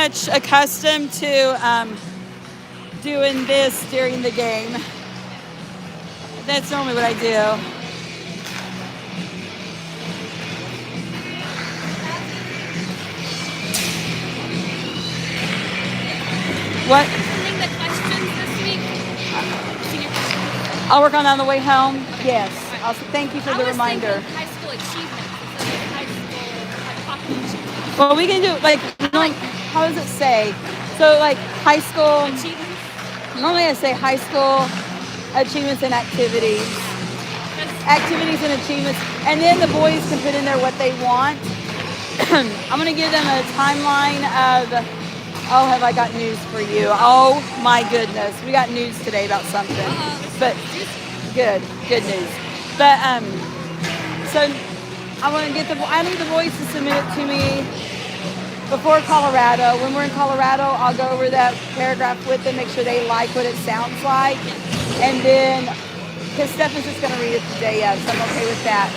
much accustomed to doing this during the game. That's normally what I do. What? Sending the questions this week. Senior questions. I'll work on that on the way home. Yes. Thank you for the reminder. High school achievements instead of high school like population. Well, we can do like how does it say? So like high school Achievements. Normally I say high school achievements and activities. Activities and achievements. And then the boys can put in there what they want. I'm going to give them a timeline of, oh, have I got news for you? Oh my goodness. We got news today about something. But good news. But so I need the boys to submit it to me before Colorado. When we're in Colorado, I'll go over that paragraph with them, make sure they like what it sounds like. And then, because Stephanie's just going to read it today, yeah, so I'm okay with that.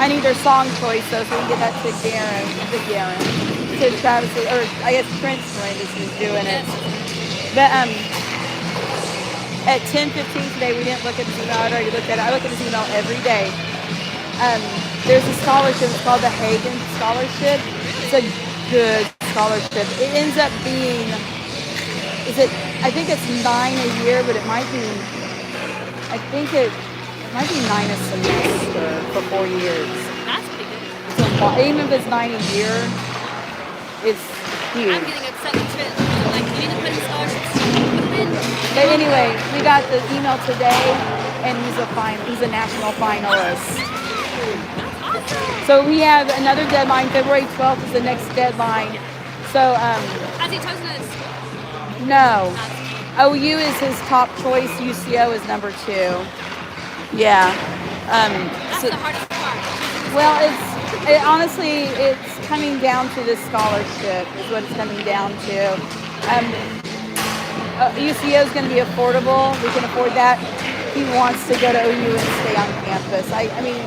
I need their song choice, though, so we can get that to Travis, or I guess Prince Mirandis is doing it. But at 10:15 today, we didn't look at his email. I already looked at it. I look at his email every day. There's a scholarship. It's called the Hagen Scholarship. It's a good scholarship. It ends up being, I think it's 9 a year, but it might be, it might be 9 a semester for 4 years. That's pretty good. It's a lot. Even if it's 9 a year, it's huge. I'm getting upset with Trent. I'm like, you need to put in scholarships. Put them in. But anyway, we got the email today, and he's a national finalist. Awesome. So we have another deadline. February 12th is the next deadline. So Has he chosen a school? no, OU is his top choice. UCO is number 2. Yeah. That's the hardest part. Well, honestly, it's coming down to this scholarship is what it's coming down to. UCO is going to be affordable. We can afford that. He wants to go to OU and stay on campus. I mean,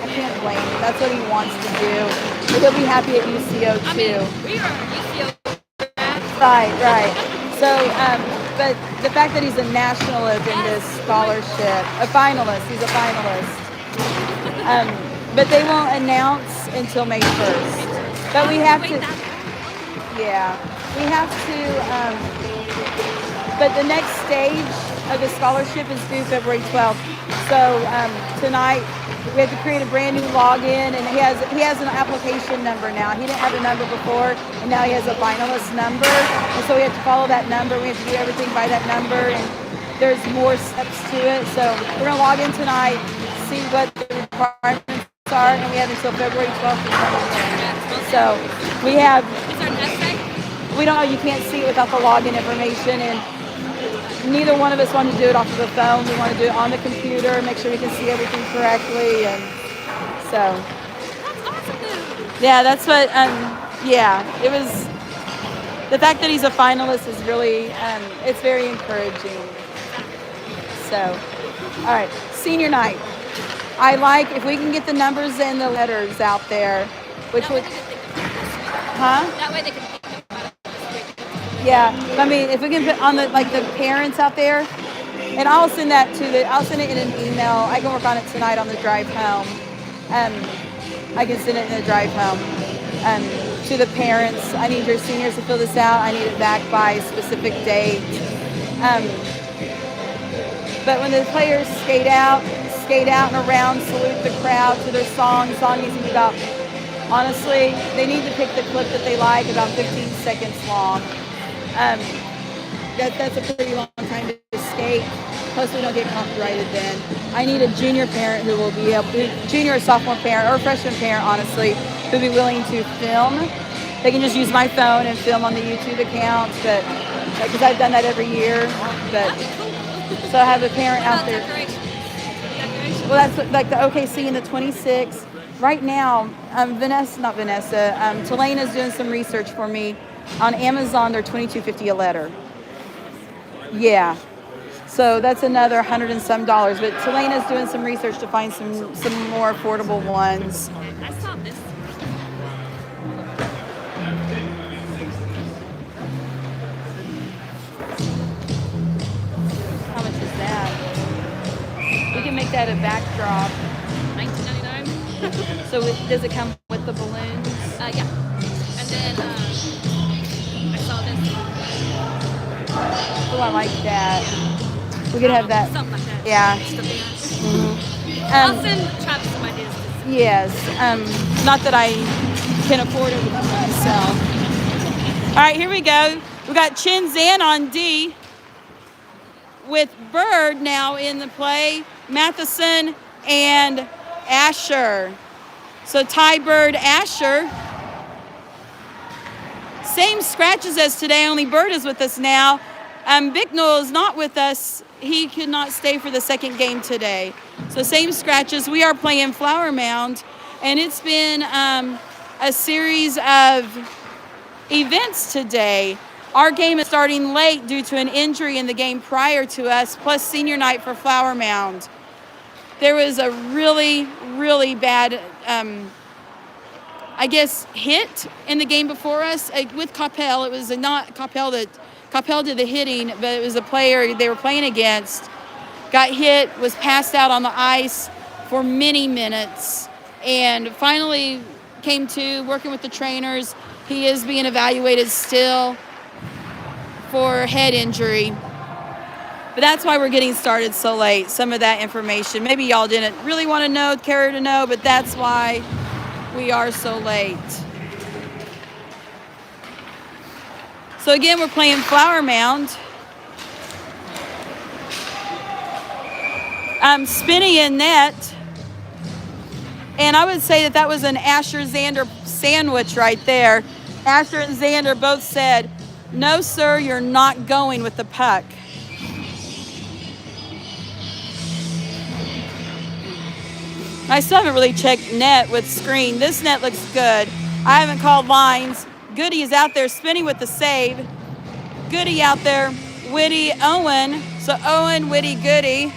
I can't blame him. That's what he wants to do. But he'll be happy at UCO too. I mean, we are UCO. Right. So, but the fact that he's a nationalist in this scholarship, a finalist, he's a finalist. But they won't announce until May 1st. But we have to, yeah, we have to, but the next stage of the scholarship is due February 12th. So tonight we have to create a brand new login, and he has an application number now. He didn't have a number before, and now he has a finalist number. And so we have to follow that number. We have to do everything by that number, and there's more steps to it. So we're gonna log in tonight, see what the requirements are, and we have until February 12th to turn it in. So we have. Is there an essay? We don't know. You can't see it without the login information, and neither one of us want to do it off of the phone. We want to do it on the computer, make sure we can see everything correctly, and so. That's awesome. Yeah, that's what. Yeah, it was. The fact that he's a finalist is really. It's very encouraging. So, all right, senior night. I like if we can get the numbers and the letters out there, which would. Huh? That way they can think about it this week. Yeah, I mean, if we can put on the parents out there, and I'll send it in an email. I can work on it tonight on the drive home. I can send it in the drive home to the parents. I need your seniors to fill this out. I need it back by a specific date. But when the players skate out and around, salute the crowd to their song. Song needs to be about, honestly, they need to pick the clip that they like, about 15 seconds long. That's a pretty long time to skate. Plus, we don't get copyrighted then. I need a junior parent who will be junior or sophomore parent, or freshman parent, honestly, who'll be willing to film. They can just use my phone and film on the YouTube account, but because I've done that every year. But so I have a parent out there. Well, that's like the OKC and the 26. Right now, Talena's doing some research for me. On Amazon, they're $22.50 a letter. Yeah. So that's another $100 and some. But Talena's doing some research to find some more affordable ones. I saw this. at a backdrop. $19.99. So does it come with the balloons? Yeah. And then I saw this. Oh, I like that. We could have that. Something like that. Yeah. Just a band. Mhm. I'll send Travis some ideas. Yes. Not that I can afford it myself. All right, here we go. We got Chin Zan on D with Bird now in the play, Matheson and Asher. So Ty, Bird, Asher. Same scratches as today, only Bird is with us now. Bicknell is not with us. He could not stay for the second game today. So same scratches. We are playing Flower Mound, and it's been a series of events today. Our game is starting late due to an injury in the game prior to us, plus senior night for Flower Mound. There was a really, really bad, hit in the game before us with Coppell. It was not Coppell that Coppell did the hitting, but it was a player they were playing against. Got hit, was passed out on the ice for many minutes, and finally came to working with the trainers. He is being evaluated still for head injury. But that's why we're getting started so late. Some of that information, maybe y'all didn't really want to know, care to know, but that's why we are so late. So again, we're playing Flower Mound. Spinney in net. And I would say that was an Asher-Xander sandwich right there. Asher and Xander both said, "No, sir, you're not going with the puck." I still haven't really checked net with screen. This net looks good. I haven't called lines. Goody is out there spinning with the save. Goody out there. Whitty, Owen. So Owen, Whitty, Goody.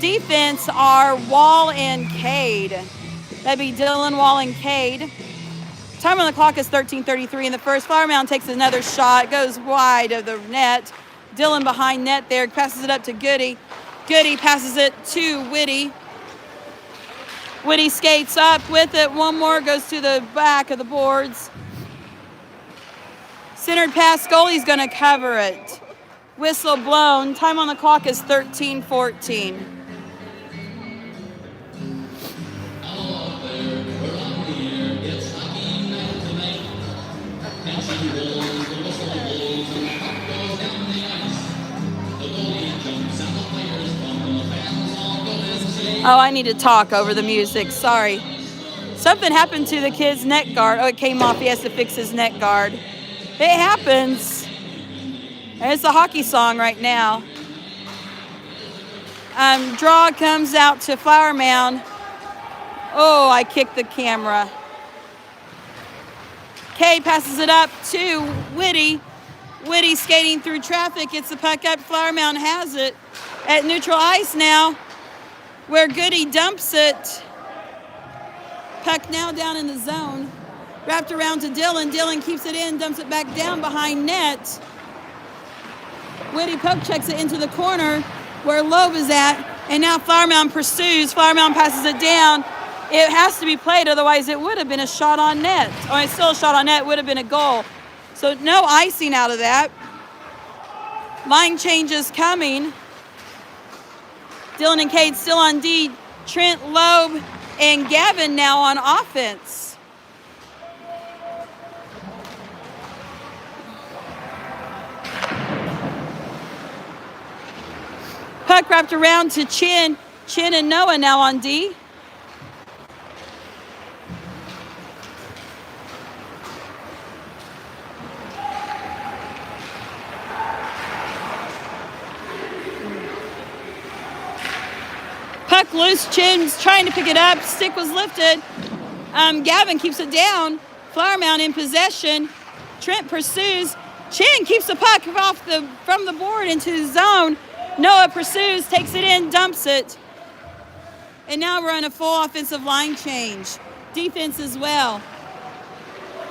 Defense are Wall and Cade. That'd be Dylan, Wall, and Cade. Time on the clock is 13:33 in the first. Flower Mound takes another shot. Goes wide of the net. Dylan behind net there. Passes it up to Goody. Goody passes it to Whitty. Whitty skates up with it. One more goes to the back of the boards. Centered pass. Goalie's going to cover it. Whistle blown. Time on the clock is 13:14. Oh, I need to talk over the music. Sorry. Something happened to the kid's neck guard. Oh, it came off. He has to fix his neck guard. It happens. It's a hockey song right now. Draw comes out to Flower Mound. Oh, I kicked the camera. Kay passes it up to Whitty. Whitty skating through traffic. Gets the puck up. Flower Mound has it at neutral ice now, where Goody dumps it. Puck now down in the zone. Wrapped around to Dylan. Dylan keeps it in, dumps it back down behind net. Whitty poke checks it into the corner where Loeb is at. And now Flower Mound pursues. Flower Mound passes it down. It has to be played, otherwise it would have been a shot on net. Oh, it's still a shot on net. It would have been a goal. So no icing out of that. Line changes coming. Dylan and Cade still on D. Trent, Loeb, and Gavin now on offense. Puck wrapped around to Chin. Chin and Noah now on D. Puck loose. Chin's trying to pick it up. Stick was lifted. Gavin keeps it down. Flower Mound in possession. Trent pursues. Chin keeps the puck from the board into the zone. Noah pursues, takes it in, dumps it. And now we're on a full offensive line change. Defense as well.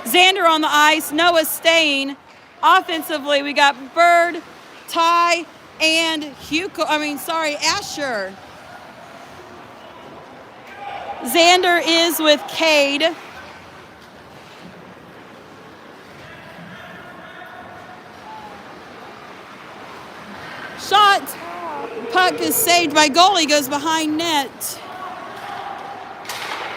Xander on the ice. Noah staying. Offensively, we got Bird, Ty, and Asher. Xander is with Cade. Shot. Puck is saved by goalie, goes behind net.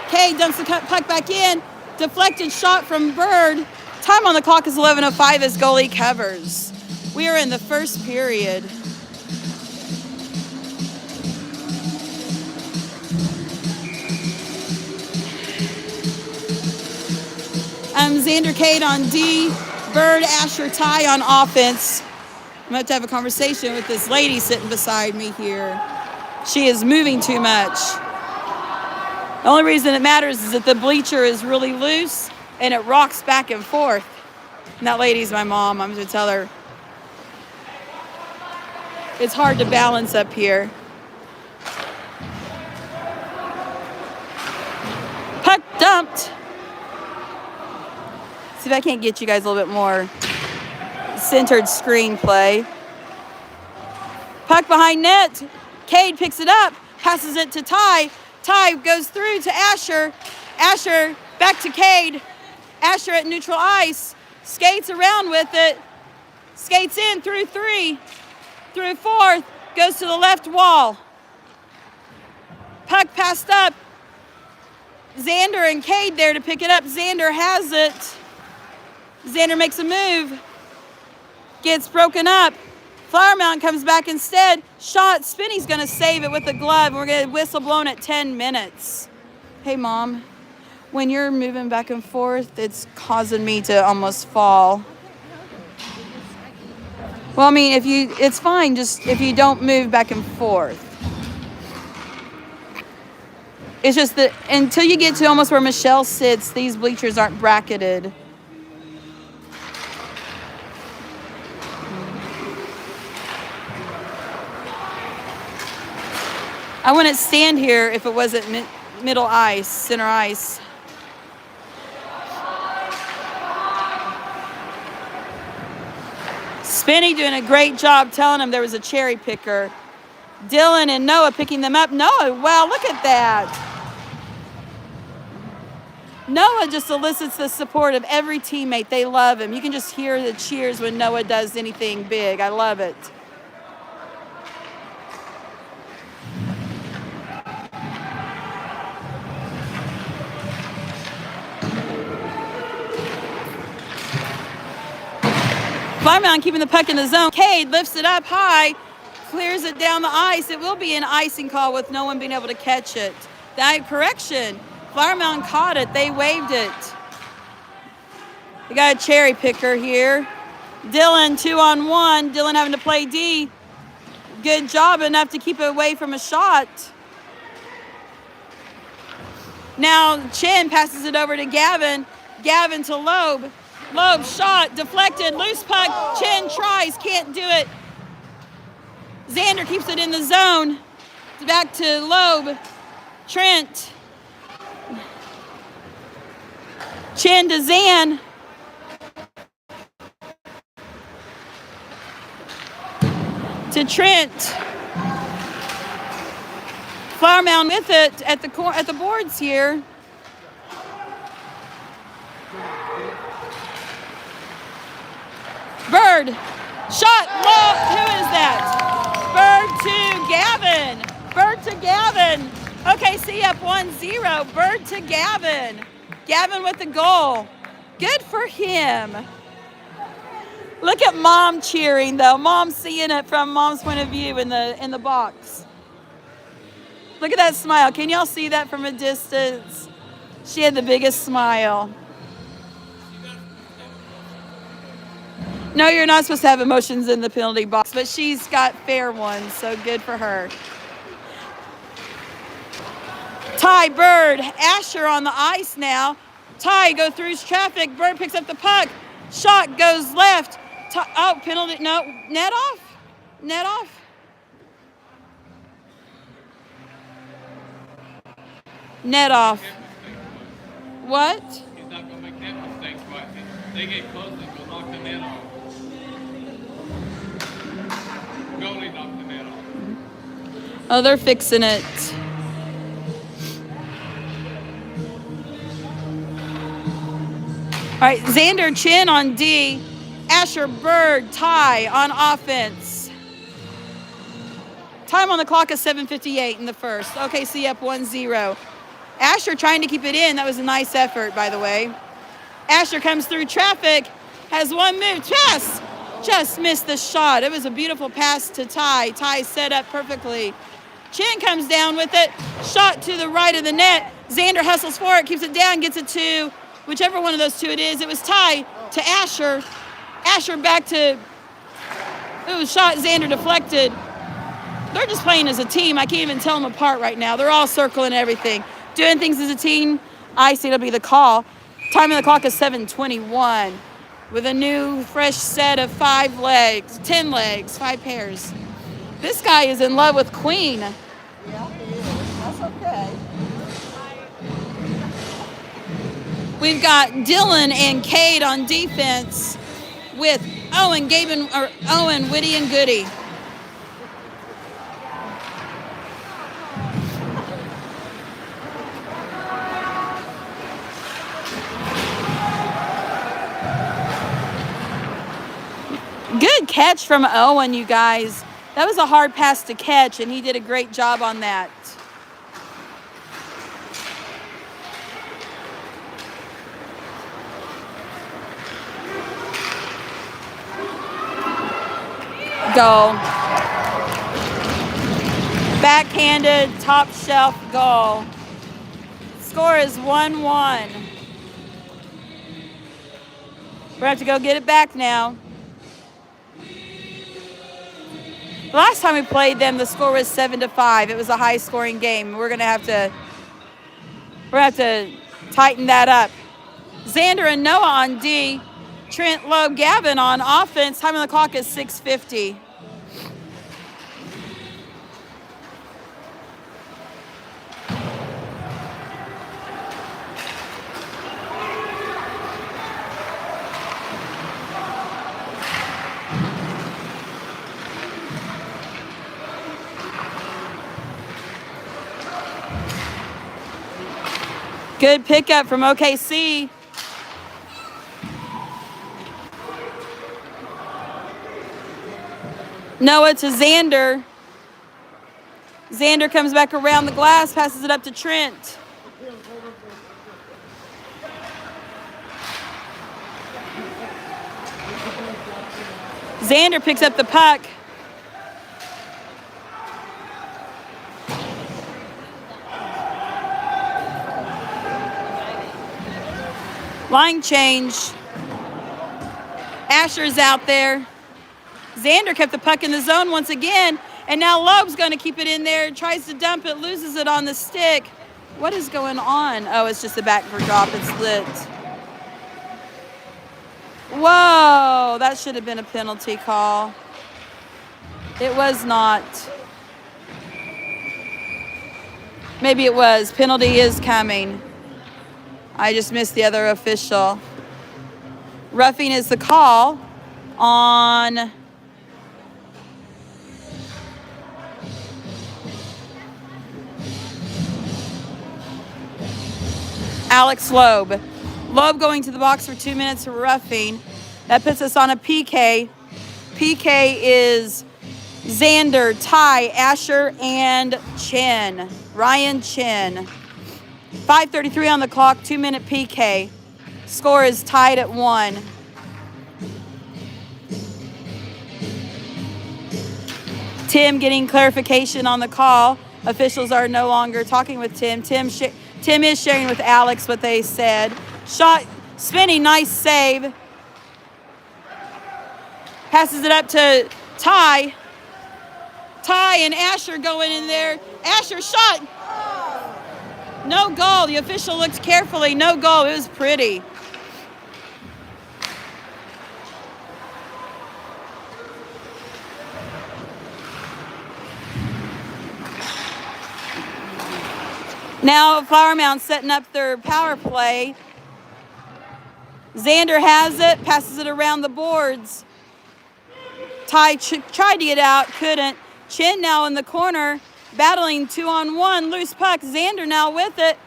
Cade dumps the puck back in. Deflected shot from Bird. Time on the clock is 11:05 as goalie covers. We are in the first period. Xander, Cade on D. Bird, Asher, Ty on offense. I'm going to have a conversation with this lady sitting beside me here. She is moving too much. The only reason it matters is that the bleacher is really loose and it rocks back and forth. And that lady's my mom. I'm going to tell her it's hard to balance up here. Puck dumped. See if I can't get you guys a little bit more centered screenplay. Puck behind net. Cade picks it up, passes it to Ty. Ty goes through to Asher. Asher back to Cade. Asher at neutral ice. Skates around with it. Skates in through 3. Through 4th. Goes to the left wall. Puck passed up. Xander and Cade there to pick it up. Xander has it. Xander makes a move. Gets broken up. Flower Mountain comes back instead. Shot. Spinny's going to save it with the glove. We're going to whistle blown at 10 minutes. Hey, Mom. When you're moving back and forth, it's causing me to almost fall. Well, I mean, it's fine just if you don't move back and forth. It's just that until you get to almost where Michelle sits, these bleachers aren't bracketed. I wouldn't stand here if it wasn't middle ice, center ice. Spinny doing a great job telling him there was a cherry picker. Dylan and Noah picking them up. Noah, wow, look at that. Noah just elicits the support of every teammate. They love him. You can just hear the cheers when Noah does anything big. I love it. Flower Mountain keeping the puck in the zone. Cade lifts it up high, clears it down the ice. It will be an icing call with no one being able to catch it. That correction. Flower Mountain caught it. They waved it. We got a cherry picker here. Dylan 2-on-1. Dylan having to play D. Good job, enough to keep it away from a shot. Now Chin passes it over to Gavin. Gavin to Loeb. Loeb shot, deflected, loose puck. Chin tries, can't do it. Xander keeps it in the zone. Back to Loeb. Trent. Chin to Zan. To Trent. Flower Mound with it at the boards here. Bird, shot, low. Who is that? Bird to Gavin. Bird to Gavin. OKC up 1-0. Bird to Gavin. Gavin with the goal. Good for him. Look at Mom cheering though. Mom seeing it from Mom's point of view in the box. Look at that smile. Can y'all see that from a distance? She had the biggest smile. No, you're not supposed to have emotions in the penalty box, but she's got fair ones, so good for her. Ty, Bird, Asher on the ice now. Ty go through traffic. Bird picks up the puck. Shot goes left. Ty, penalty. No, net off. Net off. Net off. What? He's not going to make that mistake, but they get close and will knock the net off. Goalie knocked the net off. Oh, they're fixing it. right, Xander Chin on D. Asher Bird, Ty on offense. Time on the clock is 7:58 in the first. OKC up 1-0. Asher trying to keep it in. That was a nice effort, by the way. Asher comes through traffic, has one move, just missed the shot. It was a beautiful pass to Ty. Ty set up perfectly. Chin comes down with it, shot to the right of the net. Xander hustles for it, keeps it down, gets it to whichever one of those two it is. It was Ty to Asher. Asher back to, it was shot, Xander deflected. They're just playing as a team. I can't even tell them apart right now. They're all circling everything. Doing things as a team. I see it'll be the call. Time on the clock is 7:21 with a new fresh set of 10 legs, 5 pairs. This guy is in love with Queen. Yeah, he is. That's okay. We've got Dylan and Cade on defense with Owen, Witty, and Goody. Good catch from Owen, you guys. That was a hard pass to catch, and he did a great job on that. Goal. Backhanded, top shelf goal. Score is 1-1. We're going to have to go get it back now. The last time we played them, the score was 7-5. It was a high-scoring game. We're gonna have to tighten that up. Xander and Noah on D. Trent, Loeb, Gavin on offense. Time on the clock is 6:50. Good pickup from OKC. Noah to Xander. Xander comes back around the glass, passes it up to Trent. Xander picks up the puck. Line change. Asher's out there. Xander kept the puck in the zone once again, and now Loeb's going to keep it in there, tries to dump it, loses it on the stick. What is going on? Oh, it's just a backward drop. It's lit. Whoa, that should have been a penalty call. It was not. Maybe it was. Penalty is coming. I just missed the other official. Roughing is the call on Alex Loeb. Loeb going to the box for 2 minutes for roughing. That puts us on a PK. PK is Xander, Ty, Asher, and Chin. Ryan Chin. 5:33 on the clock, 2-minute PK. Score is tied at 1. Tim getting clarification on the call. Officials are no longer talking with Tim. Tim is sharing with Alex what they said. Shot, spinning, nice save. Passes it up to Ty. Ty and Asher going in there. Asher shot. No goal. The official looked carefully. No goal. It was pretty. Now Flower Mound setting up their power play. Xander has it, passes it around the boards. Ty tried to get out, couldn't. Chin now in the corner, battling 2-on-1, loose puck. Xander now with it.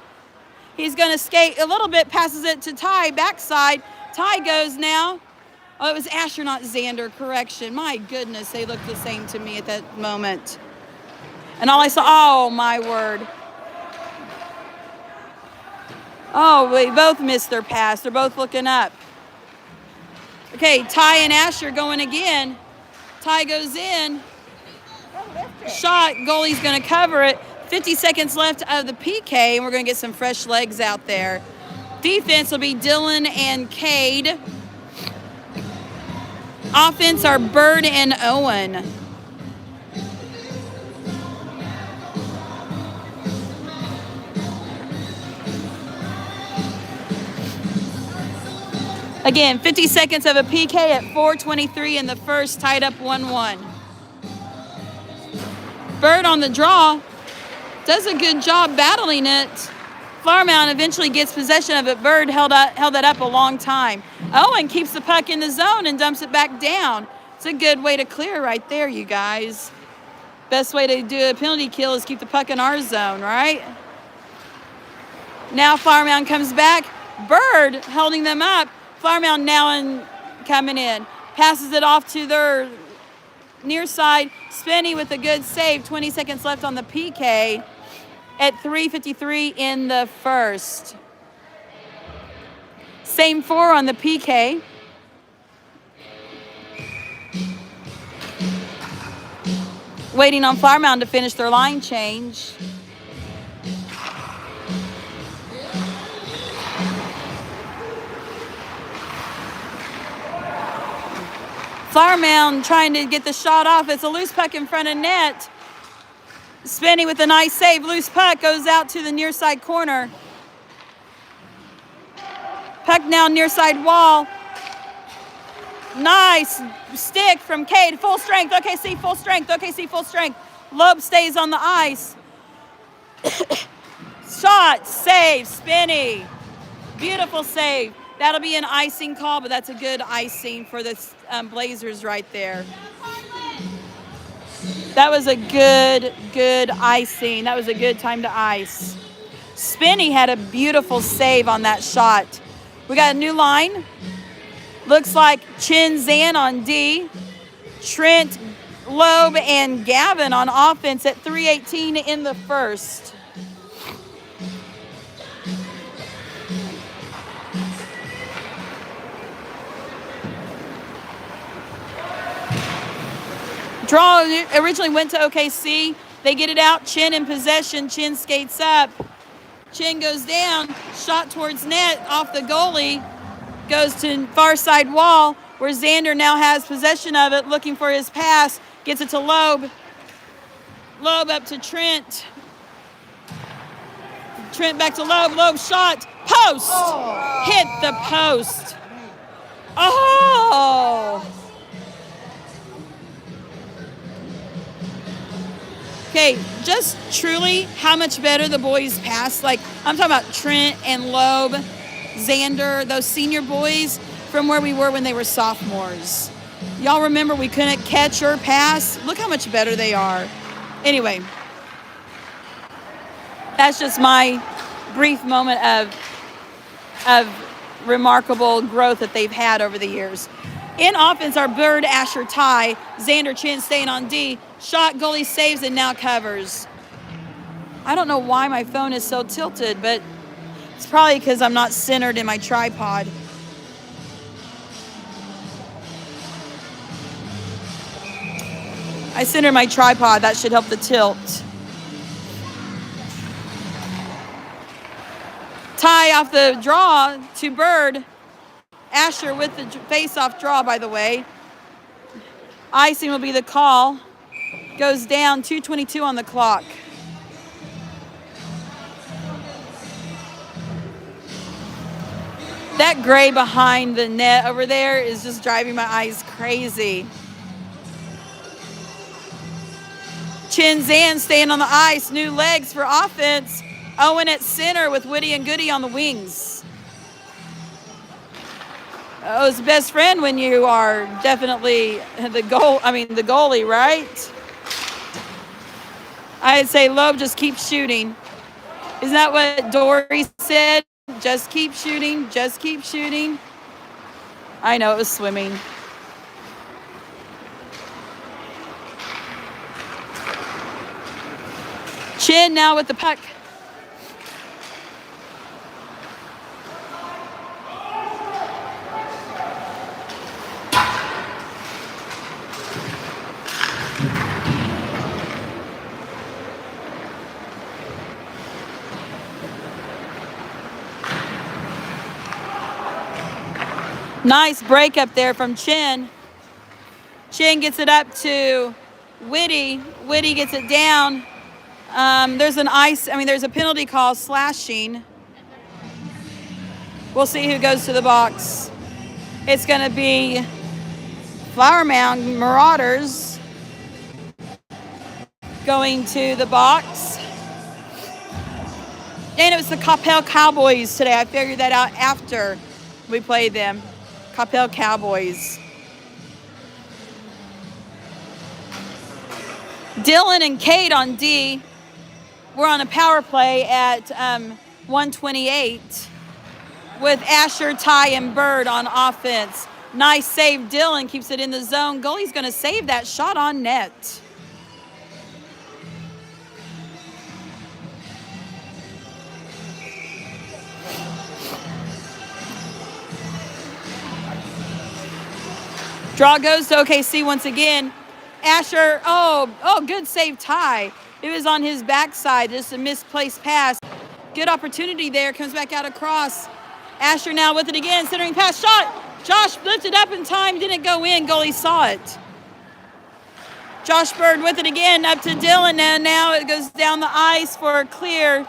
He's going to skate a little bit, passes it to Ty, backside. Ty goes now. Oh, it was Asher, not Xander. Correction. My goodness, they looked the same to me at that moment. And all I saw, oh, my word. Oh, they both missed their pass. They're both looking up. Okay, Ty and Asher going again. Ty goes in. Shot. Goalie's going to cover it. 50 seconds left of the PK, and we're going to get some fresh legs out there. Defense will be Dylan and Cade. Offense are Bird and Owen. Again, 50 seconds of a PK at 4:23 in the first, tied up 1-1. Bird on the draw. Does a good job battling it. Flowermound eventually gets possession of it. Bird held that up a long time. Owen keeps the puck in the zone and dumps it back down. It's a good way to clear right there, you guys. Best way to do a penalty kill is keep the puck in our zone, right? Now Flowermound comes back. Bird holding them up. Flowermound now coming in. Passes it off to their near side. Spenny with a good save. 20 seconds left on the PK at 3:53 in the first. Same four on the PK. Waiting on Flowermound to finish their line change. Flowermound trying to get the shot off. It's a loose puck in front of net. Spenny with a nice save. Loose puck goes out to the near side corner. Puck now near side wall. Nice stick from Cade. Full strength. OKC full strength. OKC full strength. Loeb stays on the ice. Shot. Save. Spenny. Beautiful save. That'll be an icing call, but that's a good icing for the Blazers right there. That was a good icing. That was a good time to ice. Spenny had a beautiful save on that shot. We got a new line. Looks like Chin Zan on D. Trent, Loeb, and Gavin on offense at 3:18 in the first. Draw originally went to OKC. They get it out. Chin in possession. Chin skates up. Chin goes down. Shot towards net off the goalie. Goes to far side wall where Xander now has possession of it, looking for his pass. Gets it to Loeb. Loeb up to Trent. Trent back to Loeb. Loeb shot. Post. Hit the post. Oh. Okay, just truly how much better the boys pass. Like, I'm talking about Trent and Loeb, Xander, those senior boys from where we were when they were sophomores. Y'all remember we couldn't catch or pass? Look how much better they are. Anyway, that's just my brief moment of remarkable growth that they've had over the years. In offense are Bird, Asher, Ty, Xander, Chin staying on D. Shot, goalie saves, and now covers. I don't know why my phone is so tilted, but it's probably because I'm not centered in my tripod. I centered my tripod. That should help the tilt. Ty off the draw to Bird. Asher with the face-off draw, by the way. Icing will be the call. Goes down, 2:22 on the clock. That gray behind the net over there is just driving my eyes crazy. Chin Zan staying on the ice. New legs for offense. Owen at center with Woody and Goody on the wings. Oh, it's best friend when you are definitely the goalie, right? I'd say Loeb, just keep shooting. Isn't that what Dory said? Just keep shooting, just keep shooting. I know, it was swimming. Chin now with the puck. Nice break up there from Chin. Chin gets it up to Whitty. Whitty gets it down. There's a penalty call, slashing. We'll see who goes to the box. It's going to be Flower Mound Marauders going to the box. And it was the Coppell Cowboys today. I figured that out after we played them. Coppell Cowboys. Dylan and Kate on D. We're on a power play at 128 with Asher, Ty, and Bird on offense. Nice save. Dylan keeps it in the zone. Goalie's going to save that shot on net. Draw goes to OKC once again. Asher, good save, Ty. It was on his backside, just a misplaced pass. Good opportunity there, comes back out across. Asher now with it again, centering pass, shot. Josh lifted up in time, didn't go in, goalie saw it. Josh Bird with it again, up to Dylan, and now it goes down the ice for a clear.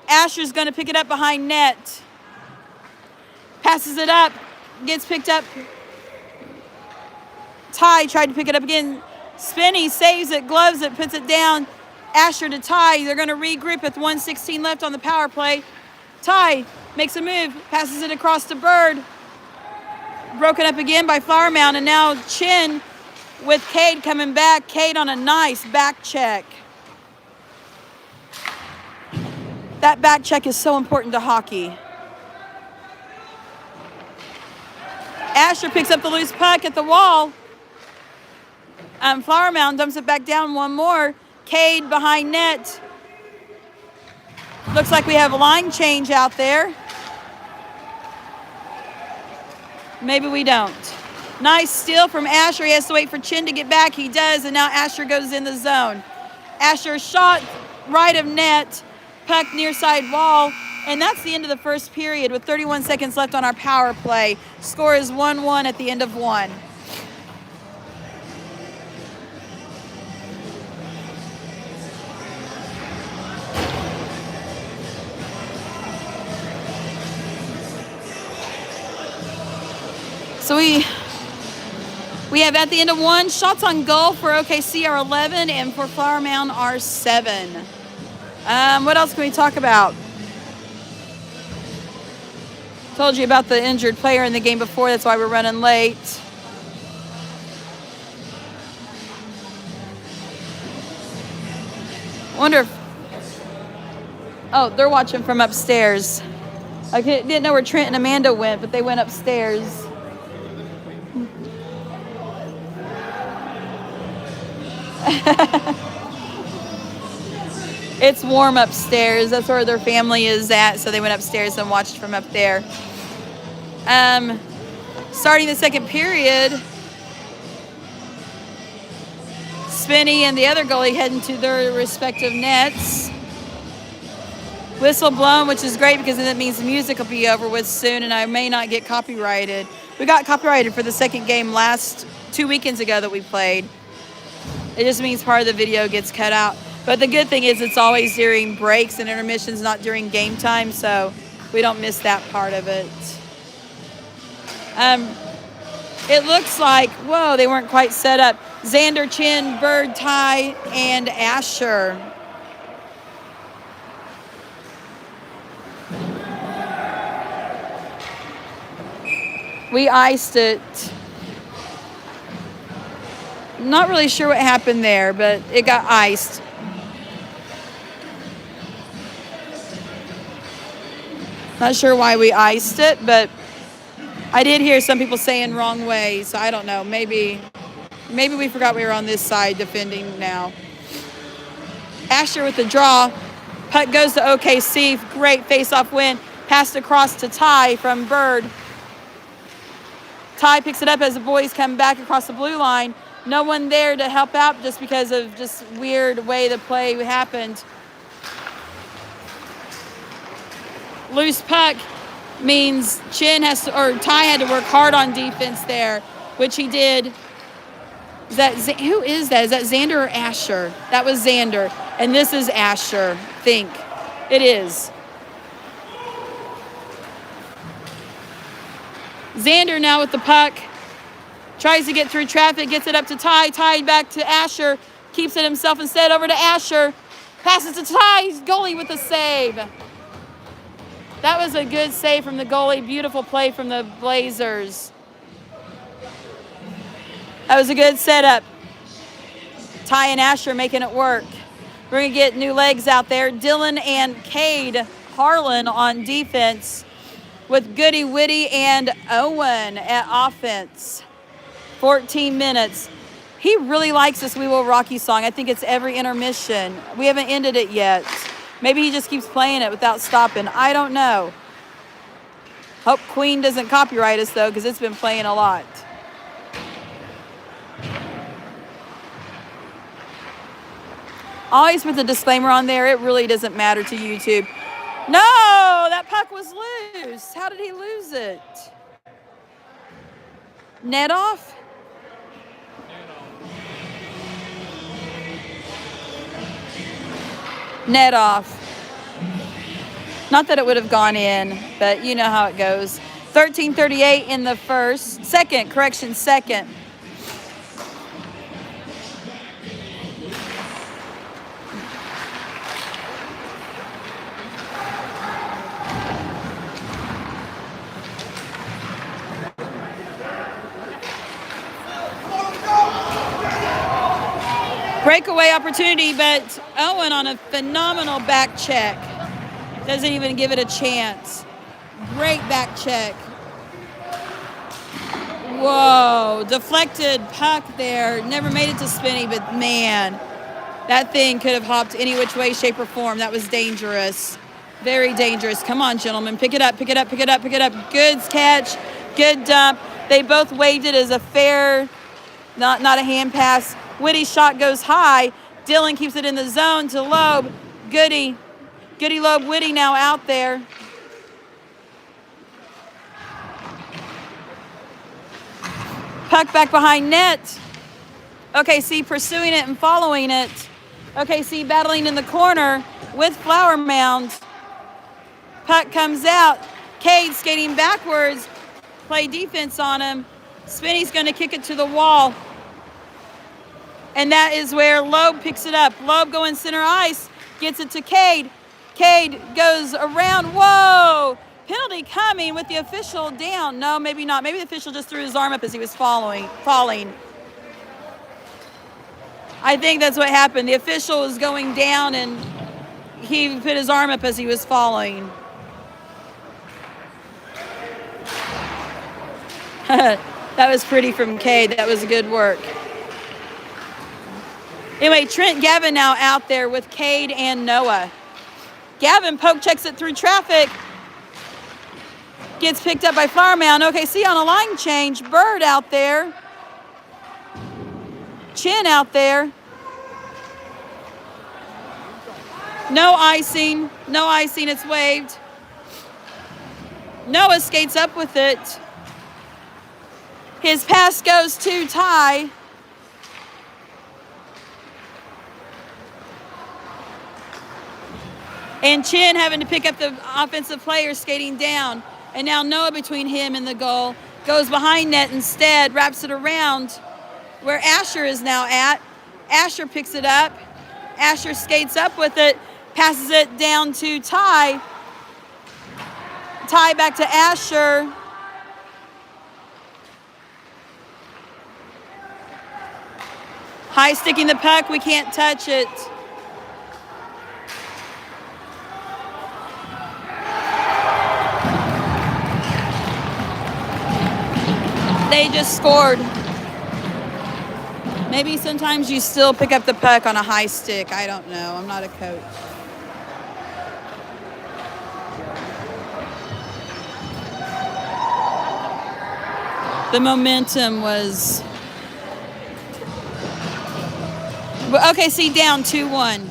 Asher's gonna pick it up behind net. Passes it up, gets picked up. Ty tried to pick it up again. Spinney saves it, gloves it, puts it down. Asher to Ty. They're going to regroup with 1:16 left on the power play. Ty makes a move, passes it across to Bird. Broken up again by Flower Mound, and now Chin with Cade coming back. Cade on a nice back check. That back check is so important to hockey. Asher picks up the loose puck at the wall. Flower Mound dumps it back down one more. Cade behind net. Looks like we have a line change out there. Maybe we don't. Nice steal from Asher. He has to wait for Chin to get back. He does, and now Asher goes in the zone. Asher shot right of net, puck near side wall, and that's the end of the first period with 31 seconds left on our power play. Score is 1-1 at the end of one. So we have at the end of one, shots on goal for OKC are 11 and for Flower Mound are 7. What else can we talk about? Told you about the injured player in the game before. That's why we're running late. Wonder if... Oh, they're watching from upstairs. I didn't know where Trent and Amanda went, but they went upstairs. It's warm upstairs. That's where their family is at, so they went upstairs and watched from up there. Starting the second period, Spinney and the other goalie heading to their respective nets. Whistle blown, which is great because then that means the music will be over with soon and I may not get copyrighted. We got copyrighted for the second game 2 weekends ago that we played. It just means part of the video gets cut out. But the good thing is it's always during breaks and intermissions, not during game time, so we don't miss that part of it. It looks like, whoa, they weren't quite set up. Xander, Chin, Bird, Ty, and Asher. We iced it. Not really sure what happened there, but it got iced. Not sure why we iced it, but I did hear some people saying wrong way, so I don't know. Maybe we forgot we were on this side defending now. Asher with the draw. Puck goes to OKC. Great face-off win. Passed across to Ty from Bird. Ty picks it up as the boys come back across the blue line. No one there to help out just because of just weird way the play happened. Loose puck means Ty had to work hard on defense there, which he did. Who is that? Is that Xander or Asher? That was Xander. And this is Asher, I think. It is. Xander now with the puck. Tries to get through traffic, gets it up to Ty. Ty back to Asher. Keeps it himself instead over to Asher. Passes to Ty. Goalie with a save. That was a good save from the goalie. Beautiful play from the Blazers. That was a good setup. Ty and Asher making it work. We're going to get new legs out there. Dylan and Cade Harlan on defense with Goody, Whitty, and Owen at offense. 14 minutes. He really likes this We Will Rock You song. I think it's every intermission. We haven't ended it yet. Maybe he just keeps playing it without stopping. I don't know. Hope Queen doesn't copyright us, though, because it's been playing a lot. Always put the disclaimer on there. It really doesn't matter to YouTube. No, that puck was loose. How did he lose it? Net off? Net off. Not that it would have gone in, but you know how it goes. 13:38 in the second. Breakaway opportunity, but Owen on a phenomenal back check. Doesn't even give it a chance. Great back check. Whoa, deflected puck there. Never made it to Spinney, but man, that thing could have hopped any which way, shape, or form. That was dangerous. Very dangerous. Come on, gentlemen. Pick it up. Good catch. Good dump. They both waved it as a fair, not a hand pass. Whitty's shot goes high. Dylan keeps it in the zone to Loeb. Goody Loeb, Whitty now out there. Puck back behind net. OKC pursuing it and following it. OKC battling in the corner with Flower Mound. Puck comes out. Cade skating backwards. Play defense on him. Spinney's going to kick it to the wall. And that is where Loeb picks it up. Loeb going center ice. Gets it to Cade. Cade goes around. Whoa! Penalty coming with the official down. No, maybe not. Maybe the official just threw his arm up as he was falling. I think that's what happened. The official was going down and he put his arm up as he was falling. That was pretty from Cade. That was good work. Anyway, Trent Gavin now out there with Cade and Noah. Gavin poke checks it through traffic. Gets picked up by Flower Mound. OKC on a line change. Bird out there. Chin out there. No icing. It's waved. Noah skates up with it. His pass goes to Ty. And Chin having to pick up the offensive player skating down. And now Noah between him and the goal. Goes behind net instead. Wraps it around where Asher is now at. Asher picks it up. Asher skates up with it. Passes it down to Ty. Ty back to Asher. High sticking the puck. We can't touch it. just scored. Maybe sometimes you still pick up the puck on a high stick. I don't know. I'm not a coach. The momentum was... OKC down 2-1.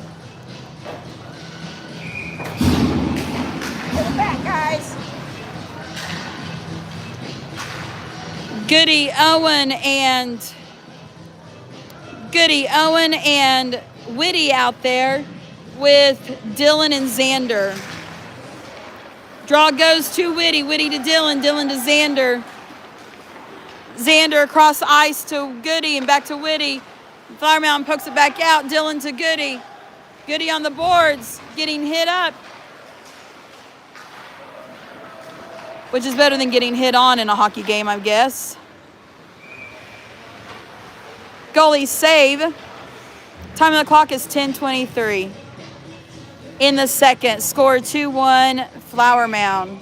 Get it back, guys. Goody Owen and Whitty out there with Dylan and Xander. Draw goes to Whitty, Whitty to Dylan, Dylan to Xander. Xander across the ice to Goody and back to Whitty. Flower Mountain pokes it back out, Dylan to Goody. Goody on the boards, getting hit up. Which is better than getting hit on in a hockey game, I guess. Goalie save. Time of the clock is 10:23. In the second, score 2-1, Flower Mound.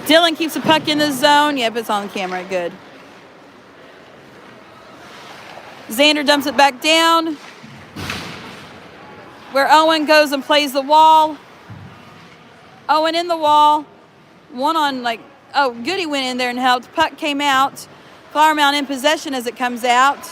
Dylan keeps the puck in the zone. Yep, it's on camera. Good. Xander dumps it back down. Where Owen goes and plays the wall. Owen in the wall. One on Goody went in there and helped. Puck came out. Flower Mound in possession as it comes out.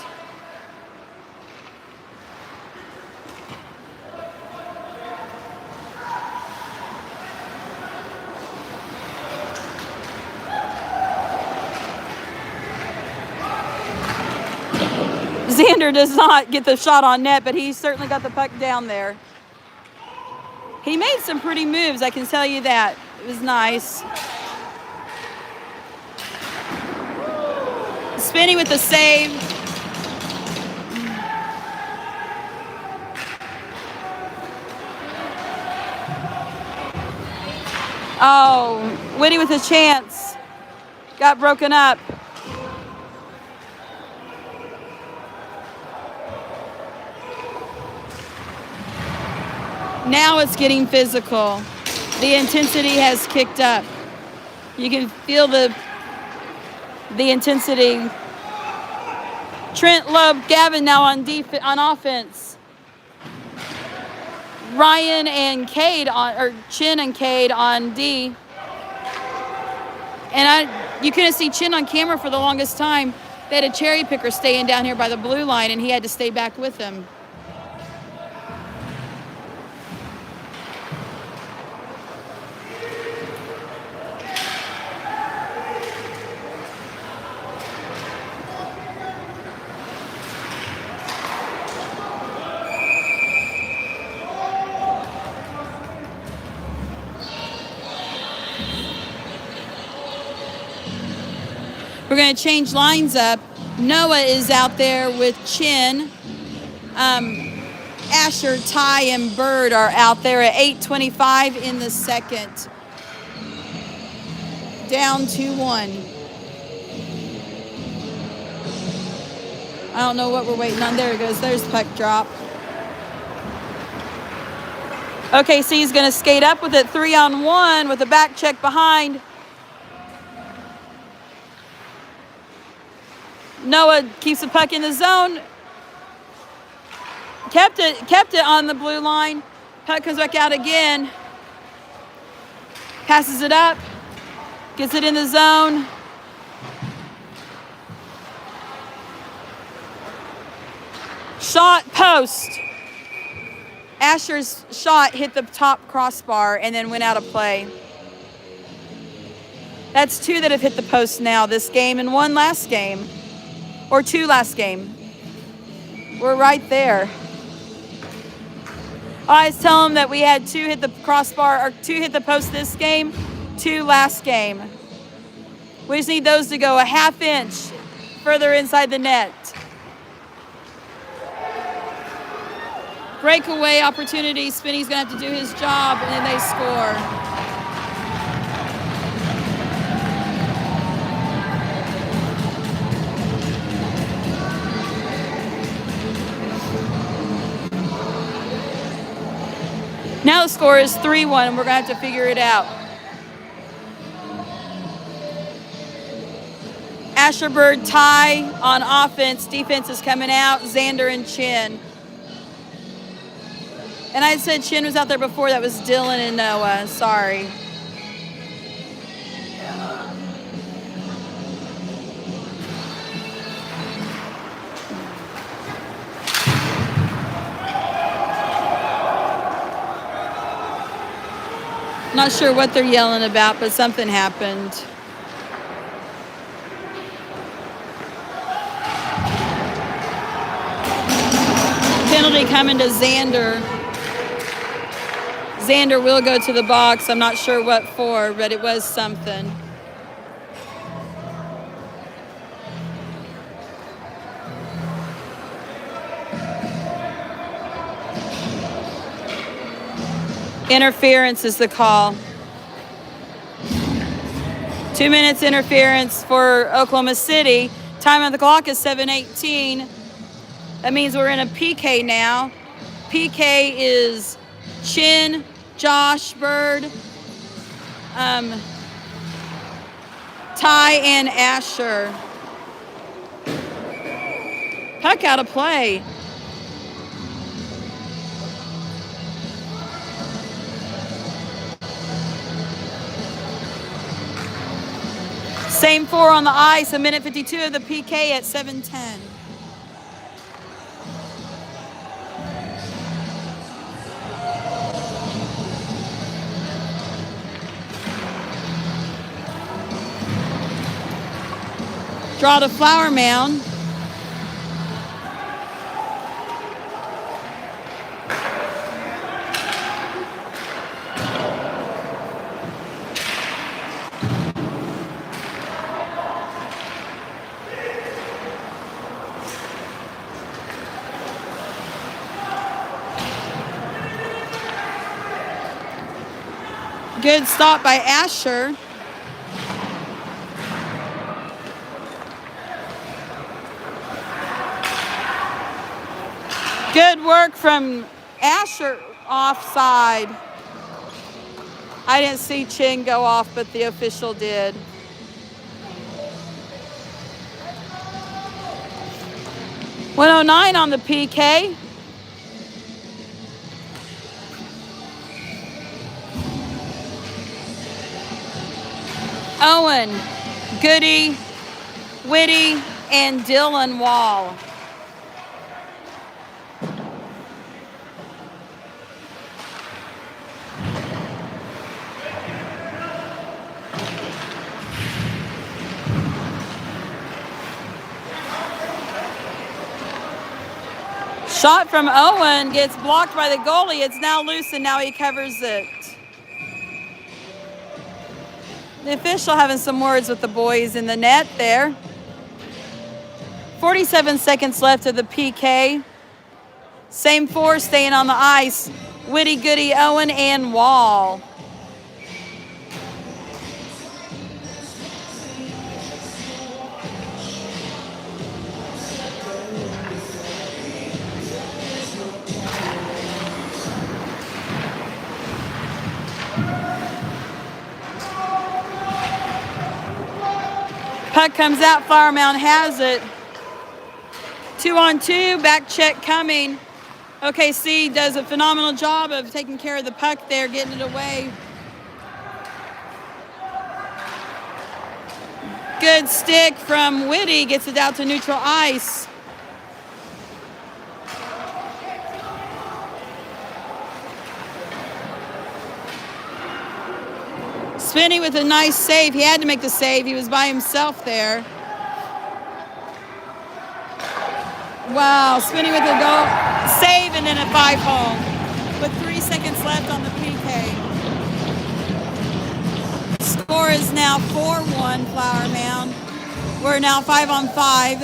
Xander does not get the shot on net, but he certainly got the puck down there. He made some pretty moves, I can tell you that. It was nice. Spinney with the save. Oh, Whitty with a chance. Got broken up. Now it's getting physical. The intensity has kicked up. You can feel the intensity. Trent Loeb, Gavin now on offense. Ryan and Cade Chin and Cade on D. And you couldn't see Chin on camera for the longest time. They had a cherry picker staying down here by the blue line, and he had to stay back with them. We're going to change lines up. Noah is out there with Chin. Asher, Ty, and Bird are out there at 8:25 in the second. Down 2-1. I don't know what we're waiting on. There it goes. There's puck drop. OKC is going to skate up with it 3-on-1 with a back check behind. Noah keeps the puck in the zone. Kept it on the blue line. Puck comes back out again. Passes it up. Gets it in the zone. Shot, post. Asher's shot hit the top crossbar and then went out of play. That's two that have hit the post now this game and one last game. Or two last game. We're right there. I was telling them that we had two hit the crossbar, or two hit the post this game, two last game. We just need those to go a half inch further inside the net. Breakaway opportunity. Spinney's going to have to do his job, and then they score. Now the score is 3-1, and we're going to have to figure it out. Asherbird Ty on offense. Defense is coming out. Xander and Chin. And I said Chin was out there before. That was Dylan and Noah. Sorry. Not sure what they're yelling about, but something happened. Penalty coming to Xander. Xander will go to the box. I'm not sure what for, but it was something. Interference is the call. 2 minutes interference for Oklahoma City. Time on the clock is 7:18. That means we're in a PK now. PK is Chin, Josh Bird, Ty, and Asher. Puck out of play. Same four on the ice, a minute 52 of the PK at 7:10. Draw to Flower Mound. Good stop by Asher. Good work from Asher offside. I didn't see Chin go off, but the official did. .109 on the PK. Owen, Goody, Whitty, and Dylan Wall. Shot from Owen gets blocked by the goalie. It's now loose, and now he covers it. The official having some words with the boys in the net there. 47 seconds left of the PK. Same four staying on the ice. Whitty, Goody, Owen, and Wall. Puck comes out, Flower Mound has it. 2-on-2, back check coming. OKC does a phenomenal job of taking care of the puck there, getting it away. Good stick from Whitty, gets it out to neutral ice. Spinney with a nice save. He had to make the save. He was by himself there. Wow, Spinney with a goal. Save and then a 5-home. With 3 seconds left on the PK. Score is now 4-1 Flower Mound. We're now 5-on-5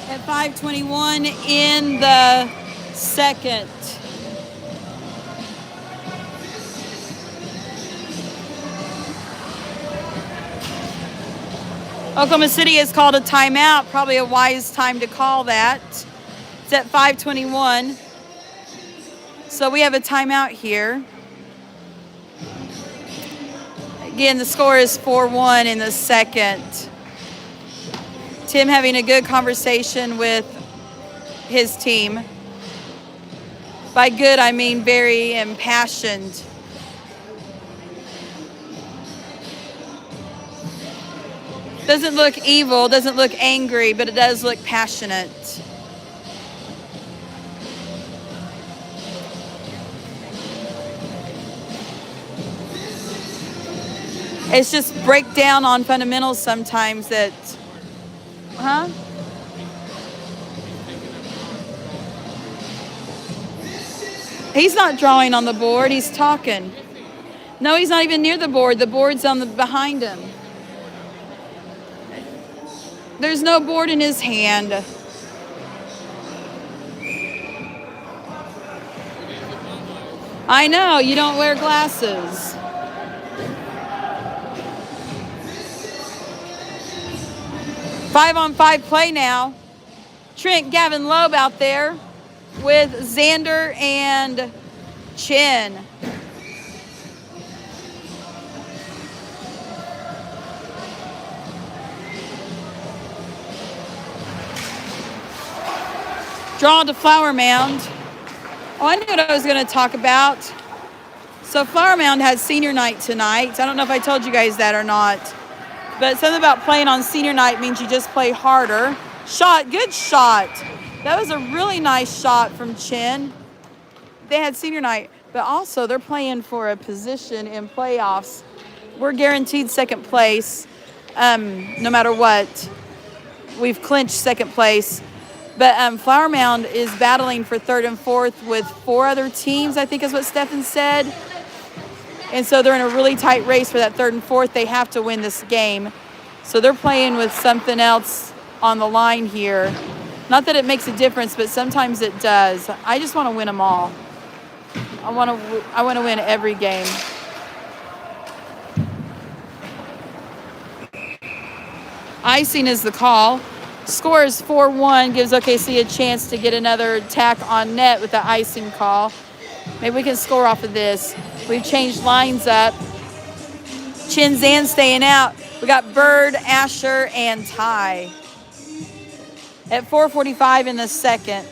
at 5:21 in the second. Oklahoma City has called a timeout, probably a wise time to call that. It's at 5:21. So we have a timeout here. Again, the score is 4-1 in the second. Tim having a good conversation with his team. By good, I mean very impassioned. Doesn't look evil, doesn't look angry, but it does look passionate. It's just breakdown on fundamentals sometimes that, huh? He's not drawing on the board, he's talking. No, he's not even near the board. The board's on the behind him. There's no board in his hand. I know, you don't wear glasses. Five-on-five play now. Trent Gavin Loeb out there with Xander and Chin. Draw to Flower Mound. Oh, I knew what I was going to talk about. So Flower Mound had senior night tonight. I don't know if I told you guys that or not. But something about playing on senior night means you just play harder. Shot, good shot. That was a really nice shot from Chin. They had senior night, but also they're playing for a position in playoffs. We're guaranteed second place, no matter what. We've clinched second place. But Flower Mound is battling for third and fourth with 4 other teams, I think is what Stefan said. And so they're in a really tight race for that third and fourth. They have to win this game. So they're playing with something else on the line here. Not that it makes a difference, but sometimes it does. I just want to win them all. I want to win every game. Icing is the call. Score is 4-1, gives OKC a chance to get another tack on net with the icing call. Maybe we can score off of this. We've changed lines up. Chin Zan staying out. We got Bird, Asher, and Ty. At 4:45 in the second.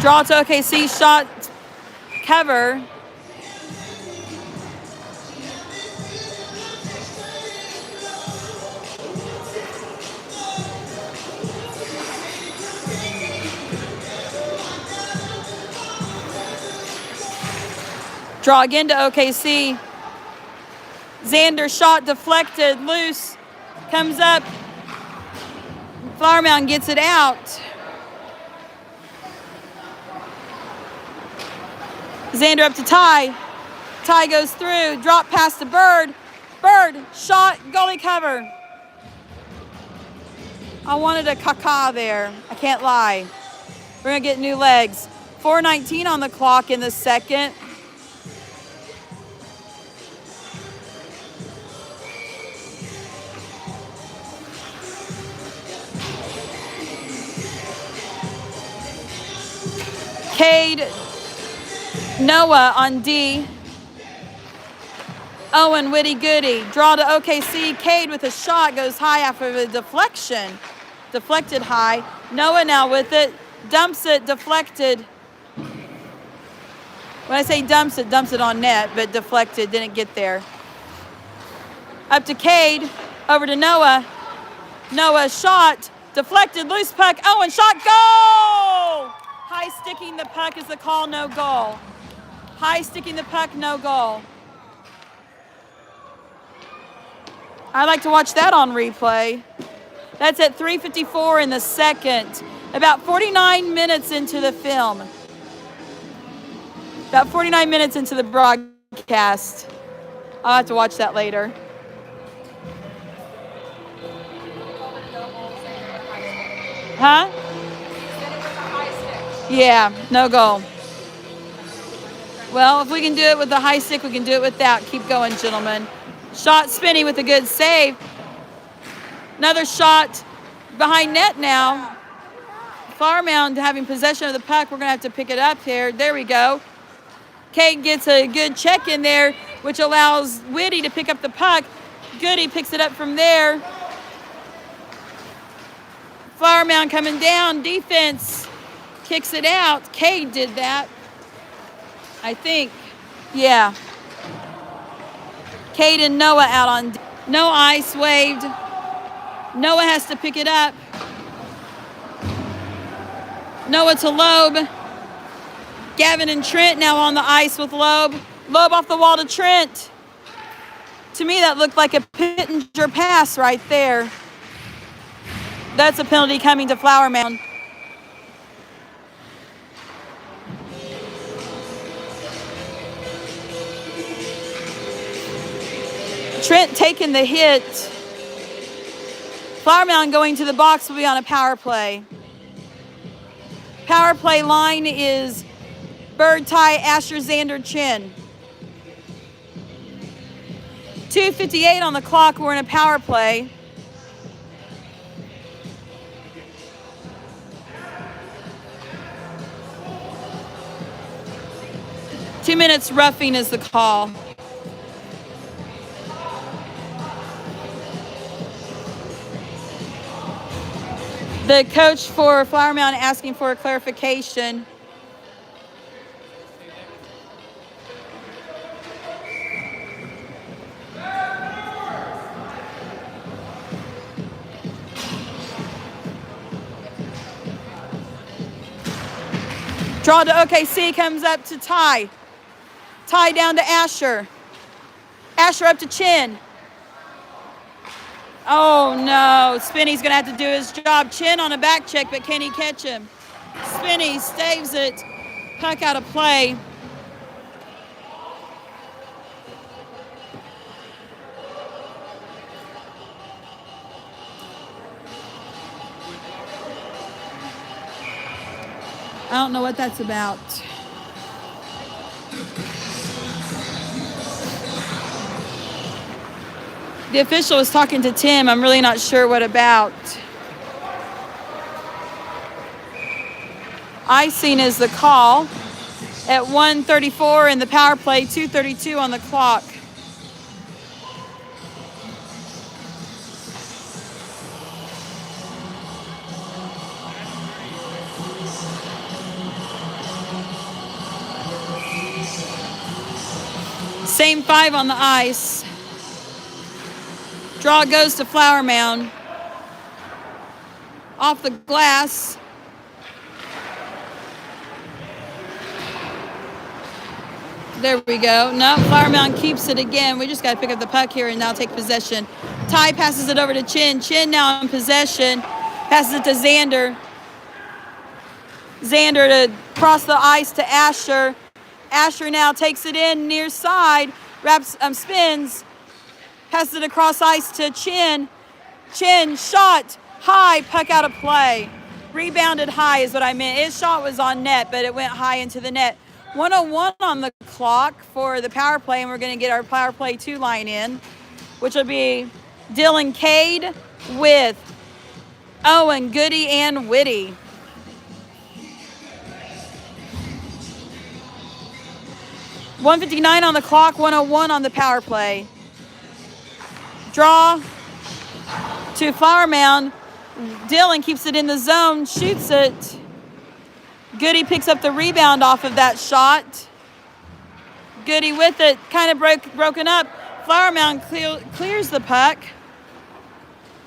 Draw to OKC, shot, cover. Draw again to OKC. Xander shot deflected, loose, comes up. Flower Mound gets it out. Xander up to Ty. Ty goes through, drop past to Bird. Bird, shot, goalie cover. I wanted a caca there. I can't lie. We're going to get new legs. 4:19 on the clock in the second. Cade, Noah on D. Owen, witty goody. Draw to OKC. Cade with a shot goes high after the deflection. Deflected high. Noah now with it. Dumps it, deflected. When I say dumps it on net, but deflected, didn't get there. Up to Cade. Over to Noah. Noah shot. Deflected, loose puck. Owen shot, goal! High sticking the puck is the call, no goal. High sticking the puck, no goal. I like to watch that on replay. That's at 3:54 in the second. About 49 minutes into the film. About 49 minutes into the broadcast. I'll have to watch that later. Huh? Yeah, no goal. Well, if we can do it with the high stick, we can do it without. Keep going, gentlemen. Shot Spinney with a good save. Another shot behind net now. Flower Mound having possession of the puck. We're going to have to pick it up here. There we go. Cade gets a good check in there, which allows Whitty to pick up the puck. Goody picks it up from there. Flower Mound coming down. Defense kicks it out. Cade did that, I think. Yeah. Cade and Noah out on no ice waved. Noah has to pick it up. Noah to Loeb. Gavin and Trent now on the ice with Loeb. Loeb off the wall to Trent. To me, that looked like a Pittenger pass right there. That's a penalty coming to Flower Mound. Trent taking the hit. Flower Mound going to the box will be on a power play. Power play line is Bird, Ty, Asher, Xander, Chin. 2:58 on the clock. We're in a power play. Two minutes roughing is the call. The coach for Flower Mound asking for a clarification. Draw to OKC, comes up to Ty. Ty down to Asher. Asher up to Chin. Oh no, Spinney's gonna have to do his job. Chin on a back check, but can he catch him? Spinney staves it. Puck out of play. I don't know what that's about. The official was talking to Tim. I'm really not sure what about. Icing is the call at 1:34 in the power play, 2:32 on the clock. Same five on the ice. Draw goes to Flower Mound. Off the glass. There we go. No, Flower Mound keeps it again. We just got to pick up the puck here and now take possession. Ty passes it over to Chin. Chin now in possession. Passes it to Xander. Xander to cross the ice to Asher. Asher now takes it in near side. Spins. Passes it across ice to Chin. Chin shot high, puck out of play. Rebounded high is what I meant. His shot was on net, but it went high into the net. 1:01 on the clock for the power play, and we're going to get our power play 2 line in, which will be Dylan Cade with Owen, Goody, and Whitty. .159 on the clock, 1:01 on the power play. Draw to Flower Mound. Dylan keeps it in the zone, shoots it. Goody picks up the rebound off of that shot. Goody with it, kind of broken up. Flower Mound clears the puck.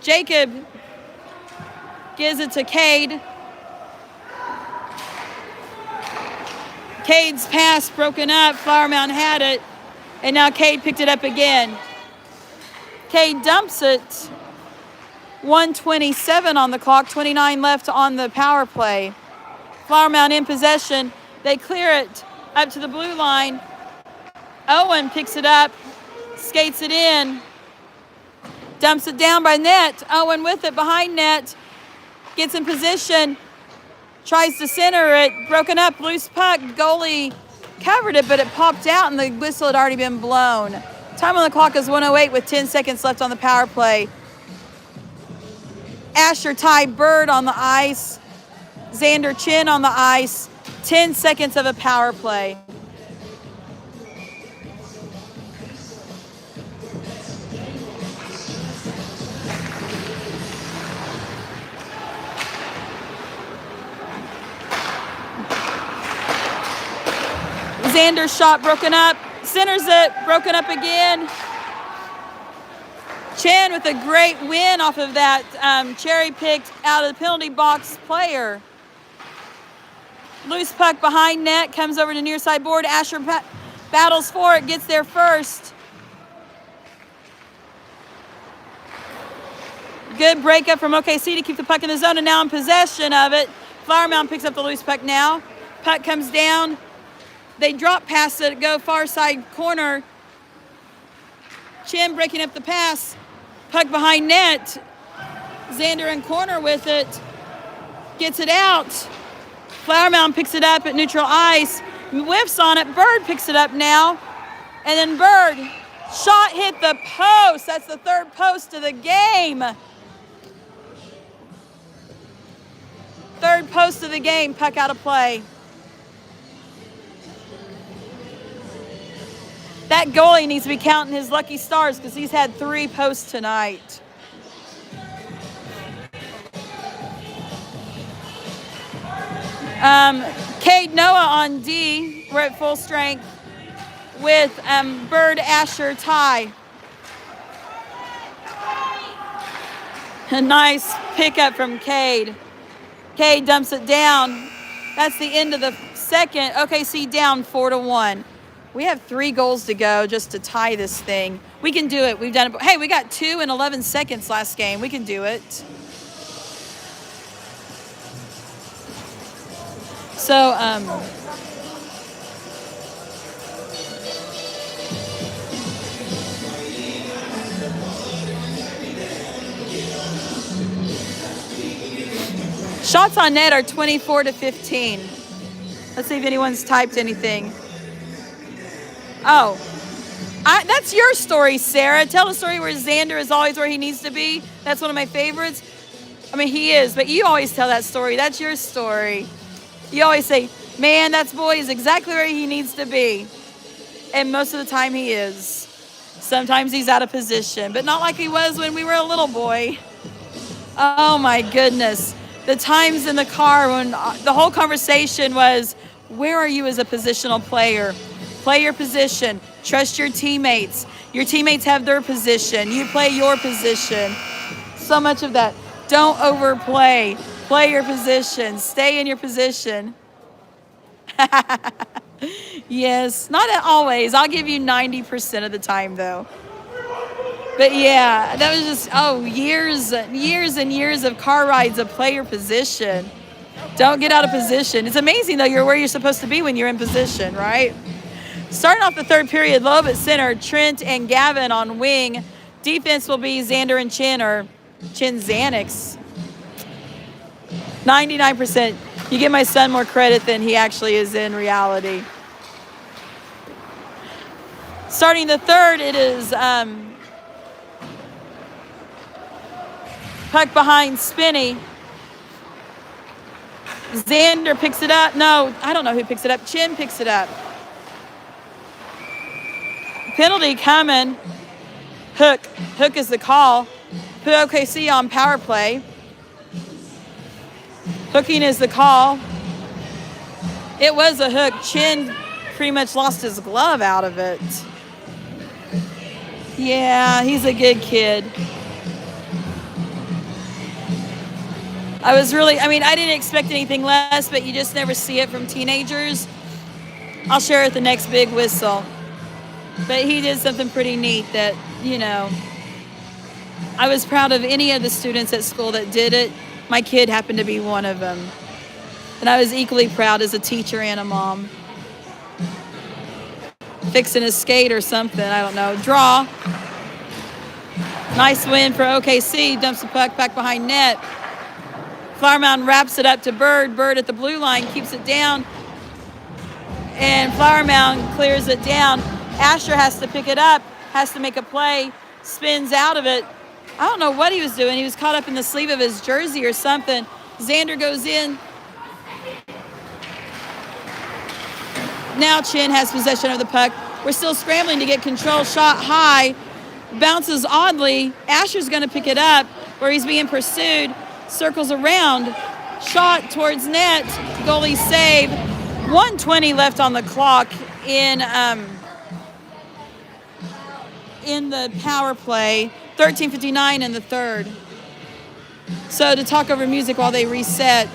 Jacob gives it to Cade. Cade's pass broken up. Flower Mound had it, and now Cade picked it up again. Cade dumps it. 1:27 on the clock, 29 left on the power play. Flower Mound in possession. They clear it up to the blue line. Owen picks it up, skates it in, dumps it down by net. Owen with it behind net, gets in position, tries to center it, broken up, loose puck. Goalie covered it, but it popped out and the whistle had already been blown. Time on the clock is 1:08 with 10 seconds left on the power play. Asher, Ty, Bird on the ice. Xander Chin on the ice. 10 seconds of a power play. Xander's shot broken up. Centers it, broken up again. Chin with a great win off of that cherry-picked out of the penalty box player. Loose puck behind net, comes over to near side board. Asher battles for it, gets there first. Good breakup from OKC to keep the puck in the zone, and now in possession of it. Flower Mound picks up the loose puck now. Puck comes down. They drop past it, go far side corner. Chin breaking up the pass. Puck behind net. Xander in corner with it. Gets it out. Flower Mound picks it up at neutral ice. Whiffs on it. Bird picks it up now. And then Bird. Shot hit the post. That's the third post of the game. Third post of the game. Puck out of play. That goalie needs to be counting his lucky stars because he's had 3 posts tonight. Cade Noah on D. We're at full strength with Bird Asher tie. A nice pickup from Cade. Cade dumps it down. That's the end of the second. OKC down 4-1. We have 3 goals to go just to tie this thing. We can do it. We've done it. Hey, we got 2 in 11 seconds last game. We can do it. So, shots on net are 24-15. Let's see if anyone's typed anything. Oh, that's your story, Sarah. Tell the story where Xander is always where he needs to be. That's one of my favorites. I mean, he is, but you always tell that story. That's your story. You always say, man, that boy is exactly where he needs to be. And most of the time he is. Sometimes he's out of position, but not like he was when we were a little boy. Oh, my goodness. The times in the car when the whole conversation was, where are you as a positional player? Play your position. Trust your teammates. Your teammates have their position. You play your position. So much of that. Don't overplay. Play your position. Stay in your position. Yes, not always. I'll give you 90% of the time, though. But yeah, that was just, years and years of car rides of play your position. Don't get out of position. It's amazing, though, you're where you're supposed to be when you're in position, right? Starting off the third period, Loeb at center, Trent and Gavin on wing. Defense will be Xander and Chin, or Chin Xanax. 99%. You give my son more credit than he actually is in reality. Starting the third, it is puck behind Spinney. Xander picks it up. No, I don't know who picks it up. Chin picks it up. Penalty coming. Hook. Hook is the call. Put OKC on power play. Hooking is the call. It was a hook. Chin pretty much lost his glove out of it. Yeah, he's a good kid. I didn't expect anything less, but you just never see it from teenagers. I'll share it the next big whistle. But he did something pretty neat that, I was proud of any of the students at school that did it. My kid happened to be one of them. And I was equally proud as a teacher and a mom. Fixing a skate or something, I don't know. Draw. Nice win for OKC. Dumps the puck back behind net. Flower Mound wraps it up to Bird. Bird at the blue line keeps it down. And Flower Mound clears it down. Asher has to pick it up, has to make a play, spins out of it. I don't know what he was doing. He was caught up in the sleeve of his jersey or something. Xander goes in, Now Chin has possession of the puck. We're still scrambling to get control. Shot high. Bounces oddly. Asher's going to pick it up where he's being pursued. Circles around. Shot towards net. Goalie save. 1:20 left on the clock in the power play. 13:59 in the third. So to talk over music while they reset.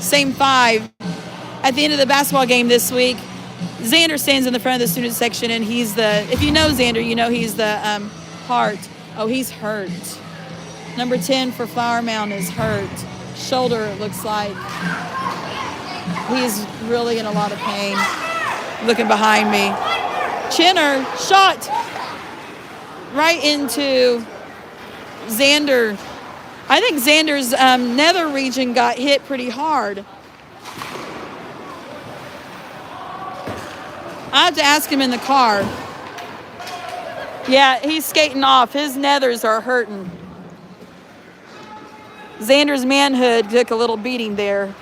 Same five. At the end of the basketball game this week, Xander stands in the front of the student section, and he's if you know Xander, you know he's the heart. Oh, he's hurt. Number 10 for Flower Mound is hurt. Shoulder, it looks like. He's really in a lot of pain. Looking behind me. Chinner, shot right into Xander. I think Xander's nether region got hit pretty hard. I have to ask him in the car. Yeah, he's skating off. His nethers are hurting. Xander's manhood took a little beating there.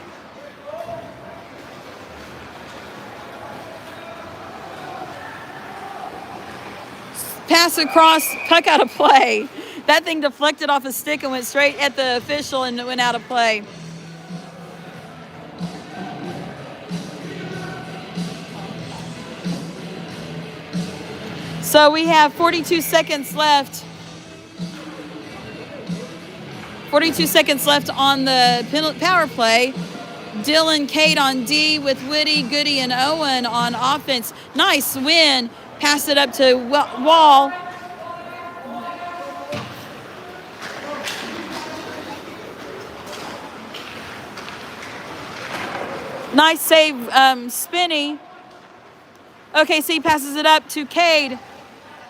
Pass across, puck out of play. That thing deflected off a stick and went straight at the official and went out of play. So we have 42 seconds left. 42 seconds left on the power play. Dylan, Cade on D with Woody, Goody, and Owen on offense. Nice win. Pass it up to Wall. Nice save, Spinney. OKC passes it up to Cade.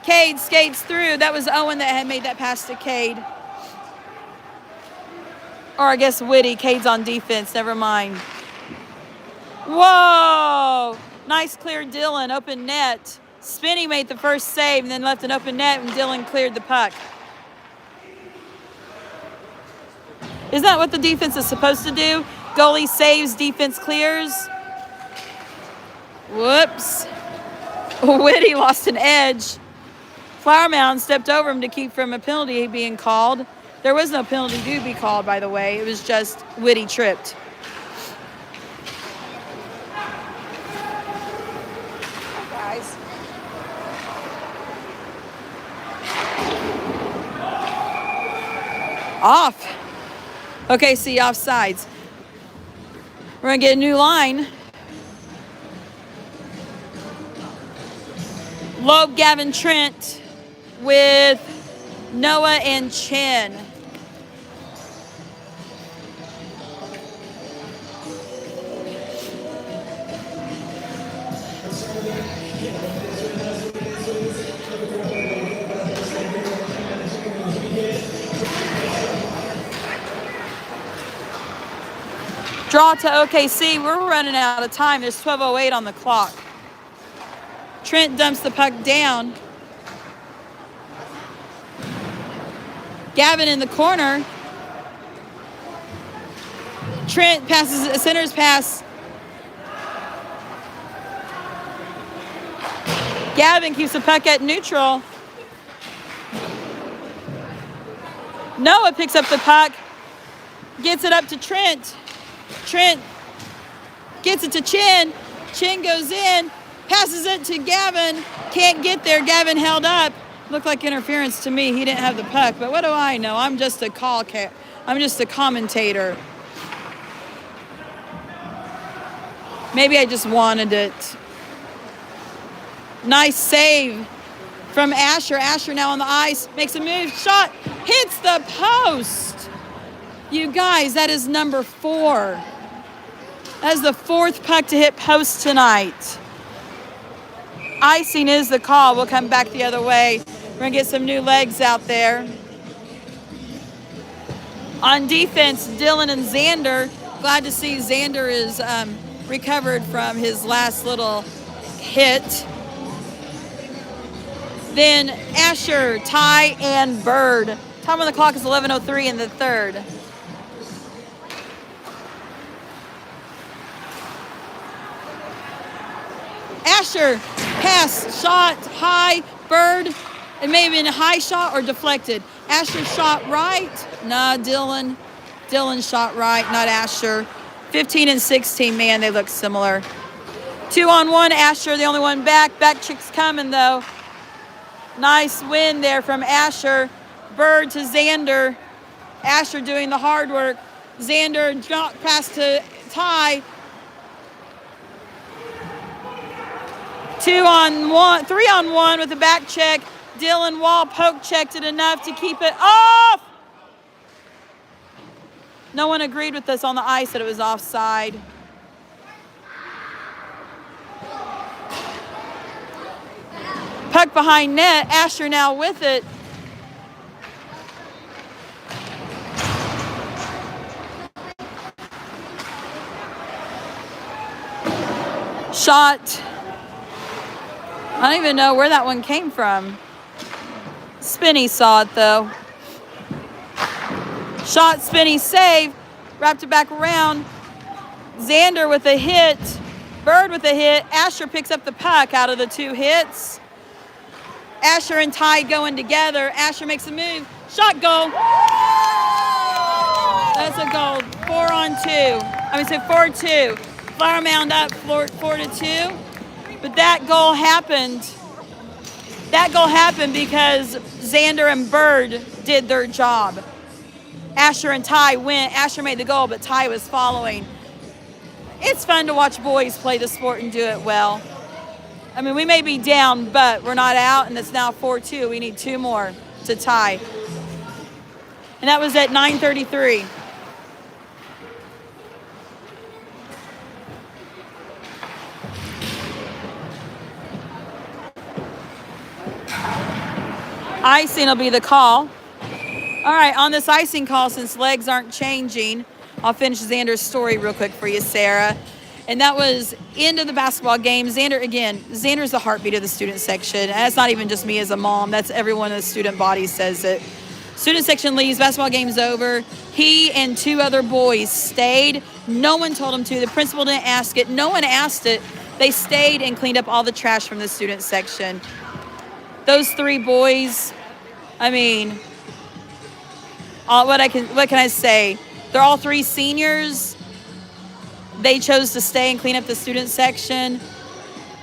Cade skates through. That was Owen that had made that pass to Cade. Or I guess Whitty. Cade's on defense. Never mind. Whoa! Nice clear Dylan. Open net. Spinney made the first save and then left an open net and Dylan cleared the puck. Isn't that what the defense is supposed to do? Goalie saves, defense clears. Whoops. Whitty lost an edge. Flower Mound stepped over him to keep from a penalty being called. There was no penalty to be called, by the way. It was just Whitty tripped. Guys. Off. Okay, see, offsides. We're going to get a new line. Loeb, Gavin, Trent with Noah and Chin. Draw to OKC. We're running out of time. There's 12:08 on the clock. Trent dumps the puck down. Gavin in the corner. Trent passes a center's pass. Gavin keeps the puck at neutral. Noah picks up the puck. Gets it up to Trent. Trent gets it to Chin. Chin goes in. Passes it to Gavin. Can't get there. Gavin held up. Looked like interference to me. He didn't have the puck. But what do I know? I'm just a I'm just a commentator. Maybe I just wanted it. Nice save from Asher. Asher now on the ice. Makes a move. Shot. Hits the post. You guys, that is number 4. That is the 4th puck to hit post tonight. Icing is the call. We'll come back the other way. We're going to get some new legs out there. On defense, Dylan and Xander. Glad to see Xander is recovered from his last little hit. Then Asher, Ty, and Bird. Time on the clock is 11:03 in the third. Asher, pass, shot, high, Bird. It may have been a high shot or deflected. Asher shot right. Nah, Dylan. Dylan shot right, not Asher. 15 and 16, man, they look similar. 2-on-1, Asher, the only one back. Back check's coming, though. Nice win there from Asher. Bird to Xander. Asher doing the hard work. Xander drop pass to Ty. 2-on-1, 3-on-1 with a back check. Dylan Wall poke checked it enough to keep it off. No one agreed with us on the ice that it was offside. Puck behind net. Asher now with it. Shot. I don't even know where that one came from. Spinney saw it though. Shot, Spinney save. Wrapped it back around. Xander with a hit. Bird with a hit. Asher picks up the puck out of the two hits. Asher and Ty going together. Asher makes a move. Shot, goal. That's a goal. 4-2. Flower Mound up 4-2. But that goal happened. That goal happened because Xander and Bird did their job. Asher and Ty went. Asher made the goal, but Ty was following. It's fun to watch boys play the sport and do it well. I mean, we may be down, but we're not out, and it's now 4-2. We need 2 more to tie. And that was at 9:33. Icing will be the call. All right, on this icing call, since legs aren't changing, I'll finish Xander's story real quick for you, Sarah. And that was end of the basketball game. Xander's the heartbeat of the student section. And that's not even just me as a mom. That's everyone in the student body says it. Student section leaves, basketball game's over. He and 2 other boys stayed. No one told him to. The principal didn't ask it. No one asked it. They stayed and cleaned up all the trash from the student section. Those 3 boys, I mean, what can I say? They're all 3 seniors. They chose to stay and clean up the student section.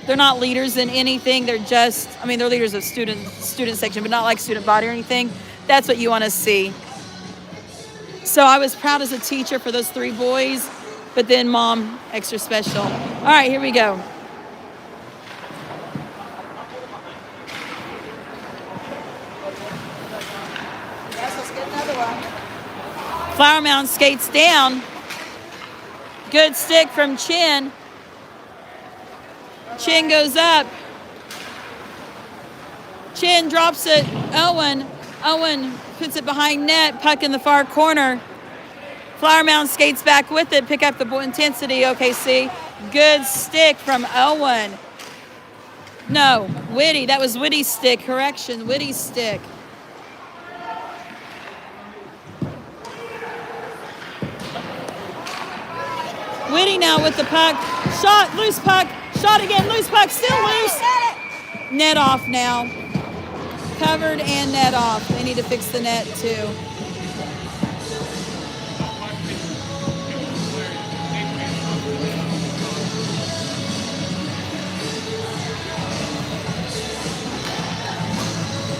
They're not leaders in anything. They're just, they're leaders of student section, but not like student body or anything. That's what you want to see. So I was proud as a teacher for those 3 boys, but then mom, extra special. All right, here we go. Yes, let's get another one. Flower Mound skates down. Good stick from Chin. Chin goes up. Chin drops it. Owen puts it behind net. Puck in the far corner. Flower Mound skates back with it. Pick up the intensity, OKC. Good stick from Owen. No, Whitty. That was Whitty's stick. Correction, Whitty's stick. Whitty now with the puck. Shot, loose puck. Shot again, loose puck. Still loose. Net off now. Covered and net off. They need to fix the net too.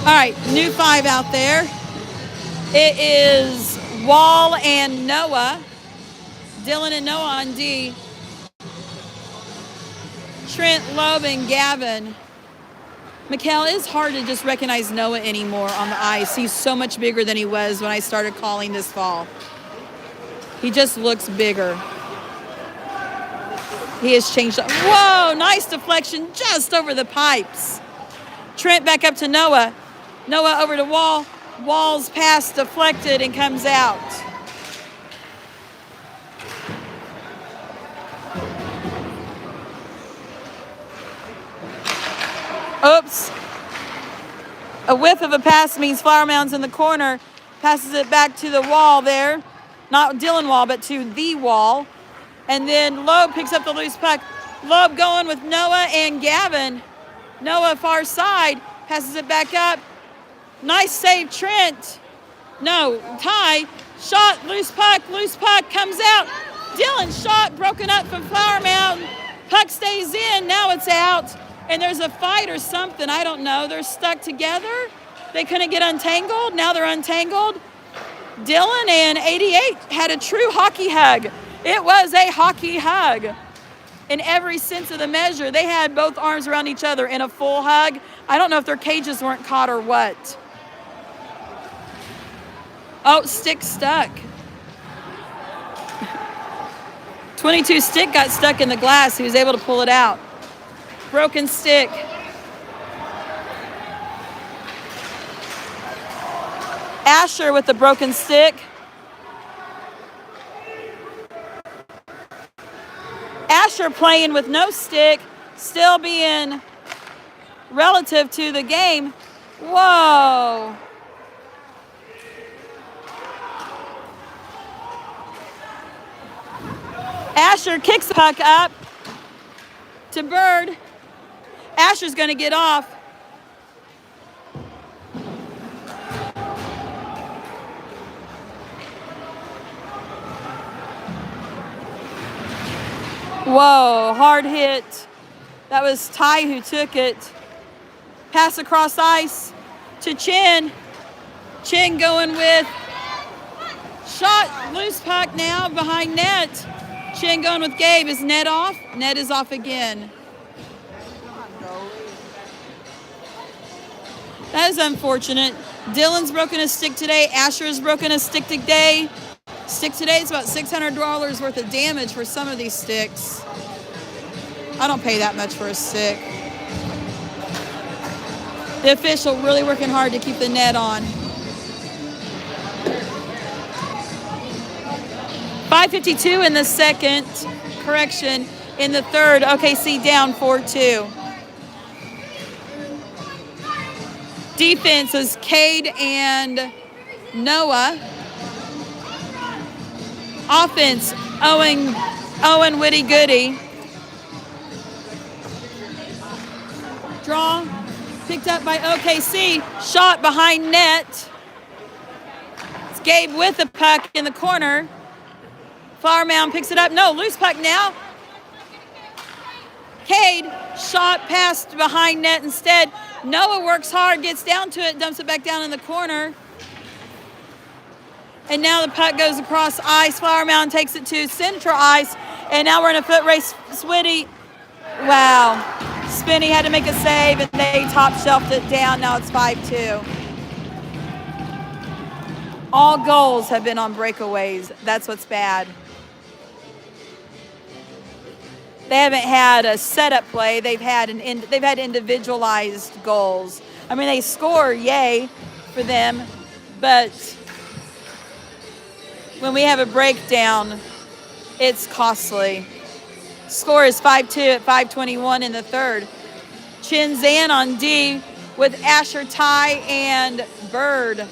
All right, new 5 out there. It is Wall and Noah. Dylan and Noah on D. Trent, Loeb, and Gavin. Mikkel, it's hard to just recognize Noah anymore on the ice. He's so much bigger than he was when I started calling this fall. He just looks bigger. He has changed. Whoa, nice deflection just over the pipes. Trent back up to Noah. Noah over to Wall. Wall's pass deflected and comes out. Oops. A whiff of a pass means Flower Mound's in the corner. Passes it back to the Wall there. Not Dylan Wall, but to the Wall. And then Loeb picks up the loose puck. Loeb going with Noah and Gavin. Noah far side, passes it back up. Nice save, Trent. No, Ty. Shot, loose puck comes out. Dylan shot, broken up from Flower Mountain. Puck stays in, now it's out. And there's a fight or something, I don't know. They're stuck together. They couldn't get untangled, now they're untangled. Dylan and 88 had a true hockey hug. It was a hockey hug. In every sense of the measure, they had both arms around each other in a full hug. I don't know if their cages weren't caught or what. Oh, stick stuck. 22 stick got stuck in the glass. He was able to pull it out. Broken stick. Asher with the broken stick. Asher playing with no stick, still being relative to the game. Whoa. Asher kicks the puck up to Bird. Asher's going to get off. Whoa, hard hit. That was Ty who took it. Pass across ice to Chin. Chin going with shot, loose puck now behind net. Chin going with Gabe. Is net off? Net is off again. That is unfortunate. Dylan's broken a stick today. Asher has broken a stick today. Stick today is about $600 worth of damage for some of these sticks. I don't pay that much for a stick. The official really working hard to keep the net on. 5:52 in the second. Correction, in the third. OKC down 4-2. Defense is Cade and Noah. Offense, Owen Witty Goody. Draw, picked up by OKC. Shot behind net. It's Gabe with the puck in the corner. Flower Mound picks it up. No, loose puck now. Cade, shot past behind net instead. Noah works hard, gets down to it, dumps it back down in the corner. And now the puck goes across ice. Flower Mountain takes it to central ice. And now we're in a foot race. Switty, wow. Spinney had to make a save, and they top shelved it down. Now it's 5-2. All goals have been on breakaways. That's what's bad. They haven't had a setup play. They've had individualized goals. I mean, they score, yay, for them, but when we have a breakdown, it's costly. Score is 5-2 at 5:21 in the third. Chinzan on D with Asher, Ty, and Bird.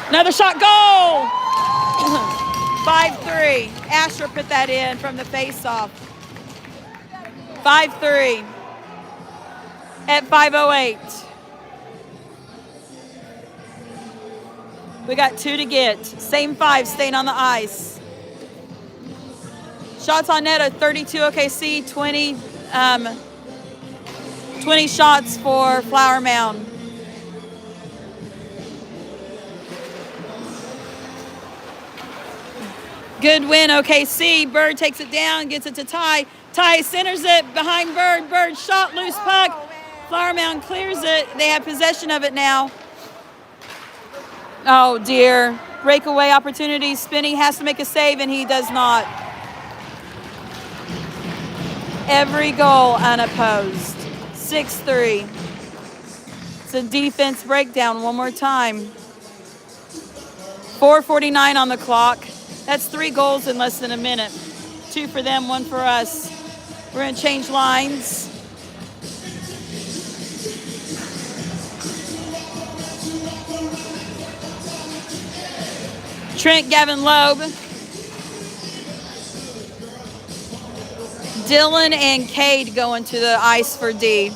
Another shot, goal! 5-3. Asher put that in from the face-off. 5-3 at 5:08. We got 2 to get. Same 5 staying on the ice. Shots on net at 32 OKC, 20 shots for Flower Mound. Good win, OKC. Bird takes it down, gets it to Ty. Ty centers it behind Bird. Bird shot, loose puck. Flower Mound clears it. They have possession of it now. Oh, dear. Breakaway opportunity. Spinney has to make a save, and he does not. Every goal unopposed. 6-3. It's a defense breakdown one more time. 4:49 on the clock. That's 3 goals in less than a minute. 2 for them, 1 for us. We're going to change lines. Trent, Gavin Loeb. Dylan and Cade going to the ice for D.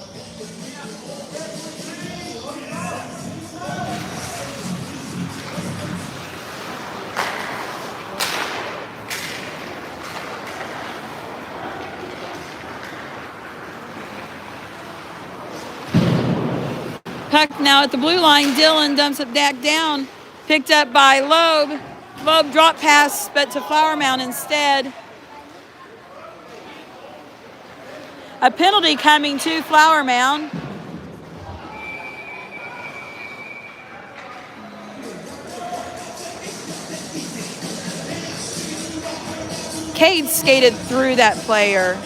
Puck now at the blue line. Dylan dumps it back down. Picked up by Loeb. Loeb drop pass, but to Flower Mound instead. A penalty coming to Flower Mound. Cade skated through that player.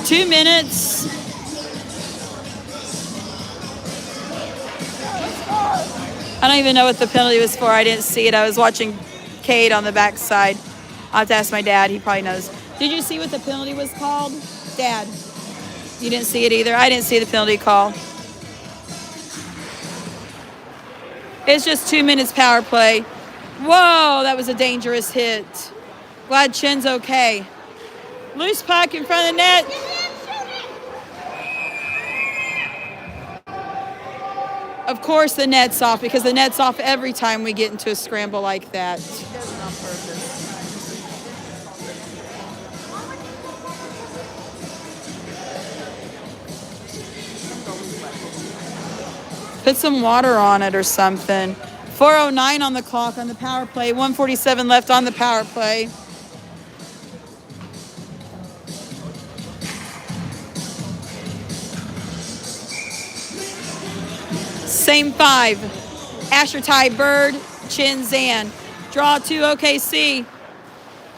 Two minutes. I don't even know what the penalty was for. I didn't see it. I was watching Cade on the backside. I'll have to ask my dad. He probably knows. Did you see what the penalty was called? Dad, you didn't see it either? I didn't see the penalty call. It's just 2 minutes power play. Whoa, that was a dangerous hit. Glad Chin's okay. Loose puck in front of the net. Of course the net's off, because the net's off every time we get into a scramble like that. He does it on purpose. Put some water on it or something. 4:09 on the clock on the power play. 1:47 left on the power play. Same five. Asher, Ty, Bird, Chin, Zan. Draw to OKC.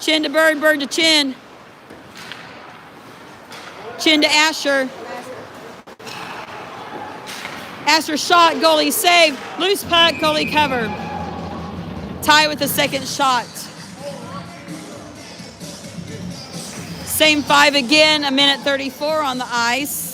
Chin to Bird, Bird to Chin. Chin to Asher. Asher shot, goalie save. Loose puck, goalie cover. Ty with the second shot. Same five again, 1:34 on the ice.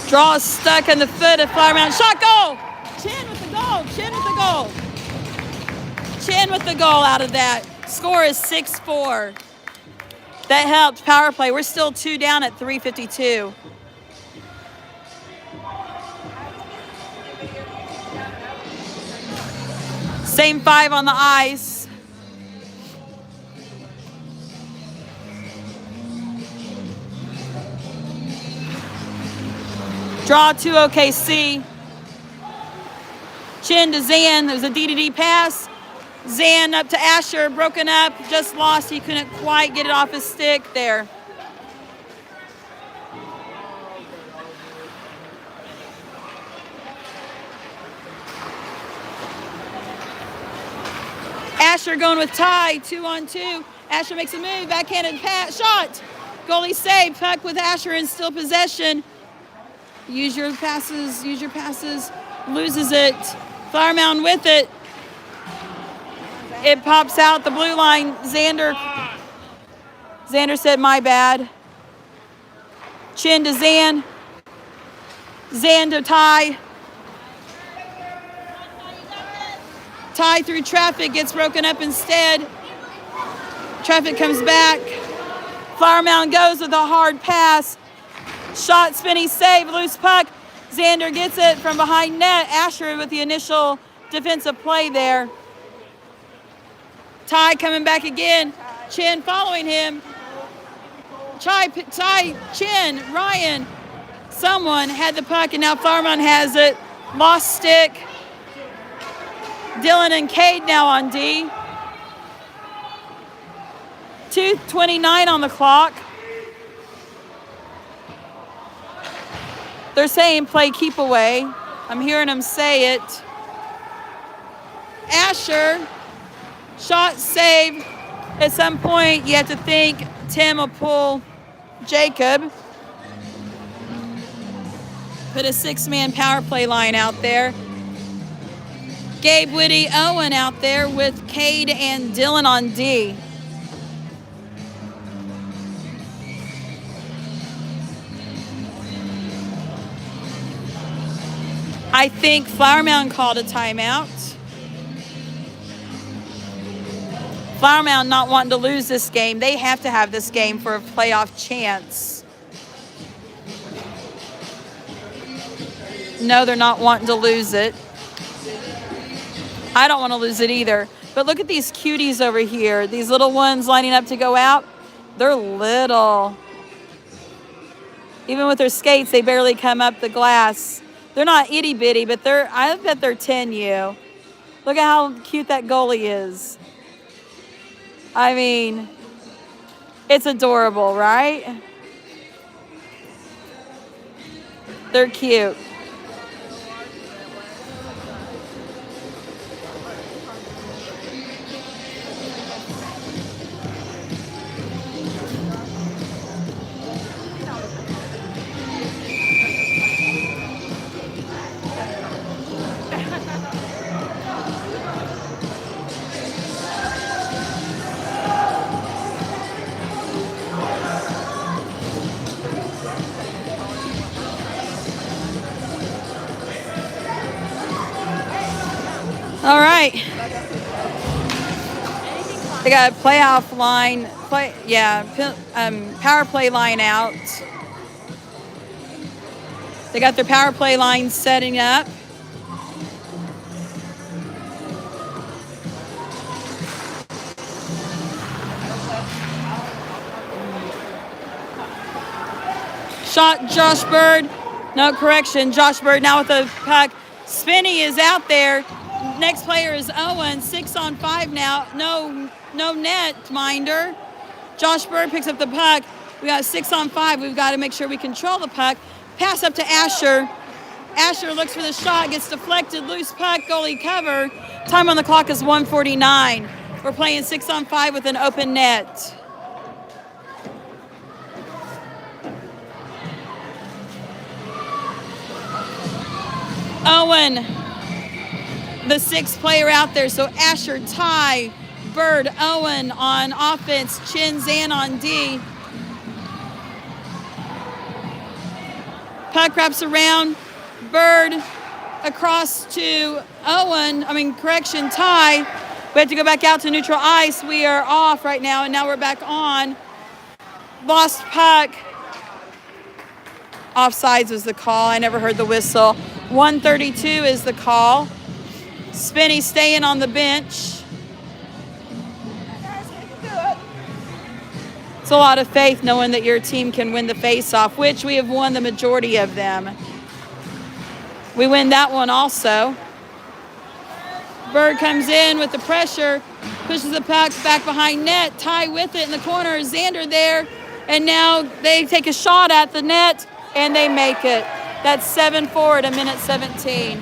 Draw stuck in the foot of Flower Mound. Shot, goal! Chin with the goal, Chin with the goal. Chin with the goal out of that. Score is 6-4. That helped power play. We're still 2 down at 3:52. Same five on the ice. Draw to OKC. Chin to Zan. There's a DDD pass. Zan up to Asher. Broken up. Just lost. He couldn't quite get it off his stick there. Asher going with Ty. 2-on-2. Asher makes a move. Backhanded pass. Shot. Goalie save. Puck with Asher in still possession. Use your passes. Use your passes. Loses it. Flower Mound with it. It pops out the blue line. Xander said, my bad. Chin to Zan. Zan to Ty. Ty through traffic, gets broken up instead. Traffic comes back. Flower Mound goes with a hard pass. Shot, spinny save, loose puck. Xander gets it from behind net. Asher with the initial defensive play there. Ty coming back again. Chin following him. Ty, Chin, Ryan. Someone had the puck, and now Flower Mound has it. Lost stick. Dylan and Cade now on D. 2:29 on the clock. They're saying play keep away. I'm hearing them say it. Asher, shot, save. At some point, you have to think Tim will pull Jacob. Put a 6-man power play line out there. Gabe, Whitty, Owen out there with Cade and Dylan on D. I think Flower Mound called a timeout. Flower Mound not wanting to lose this game. They have to have this game for a playoff chance. No, they're not wanting to lose it. I don't want to lose it either. But look at these cuties over here. These little ones lining up to go out. They're little. Even with their skates, they barely come up the glass. They're not itty bitty, but I bet they're 10U. Look at how cute that goalie is. I mean, it's adorable, right? They're cute. All right. They got a playoff line, power play line out. They got their power play line setting up. Shot, Josh Bird. No correction. Josh Bird now with the puck. Spinney is out there. Next player is Owen. 6-on-5 now. No net minder. Josh Bird picks up the puck. We got 6-on-5. We've got to make sure we control the puck. Pass up to Asher. Asher looks for the shot. Gets deflected. Loose puck. Goalie cover. Time on the clock is 1:49. We're playing 6-on-5 with an open net. Owen, the 6th player out there. So Asher, Ty, Bird, Owen on offense, Chin Zan on D. Puck wraps around, Bird across to Ty. We have to go back out to neutral ice. We are off right now, and now we're back on. Lost puck. Offsides was the call. I never heard the whistle. 132 is the call. Spinney staying on the bench. It's a lot of faith knowing that your team can win the face-off, which we have won the majority of them. We win that one also. Bird comes in with the pressure, pushes the puck back behind net. Ty with it in the corner. Xander there. And now they take a shot at the net, and they make it. That's 7-4 at a minute 17.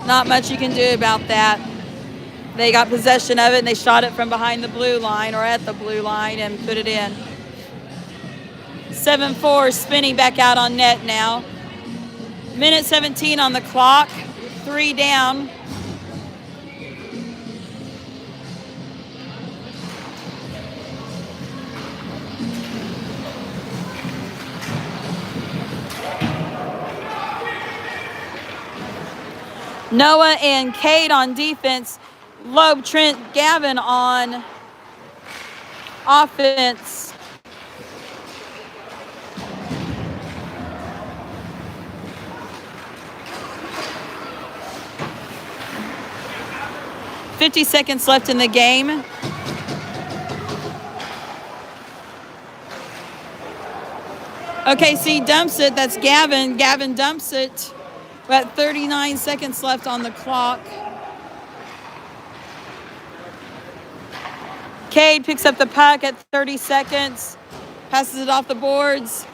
Not much you can do about that. They got possession of it, and they shot it from behind the blue line or at the blue line and put it in. 7-4, spinning back out on net now. Minute 17 on the clock, 3 down. Noah and Cade on defense. Loeb, Trent, Gavin on offense. $50 seconds left in the game. OKC dumps it. That's Gavin. Gavin dumps it. We're at 39 seconds left on the clock. Cade picks up the puck at 30 seconds. Passes it off the boards.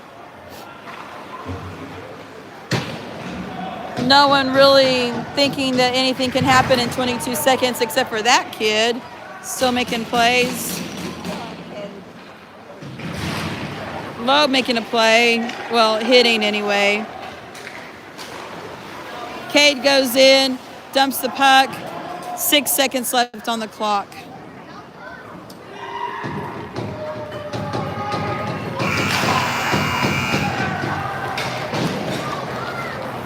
No one really thinking that anything can happen in 22 seconds except for that kid. Still making plays. Loeb making a play. Well, hitting anyway. Cade goes in, dumps the puck. 6 seconds left on the clock.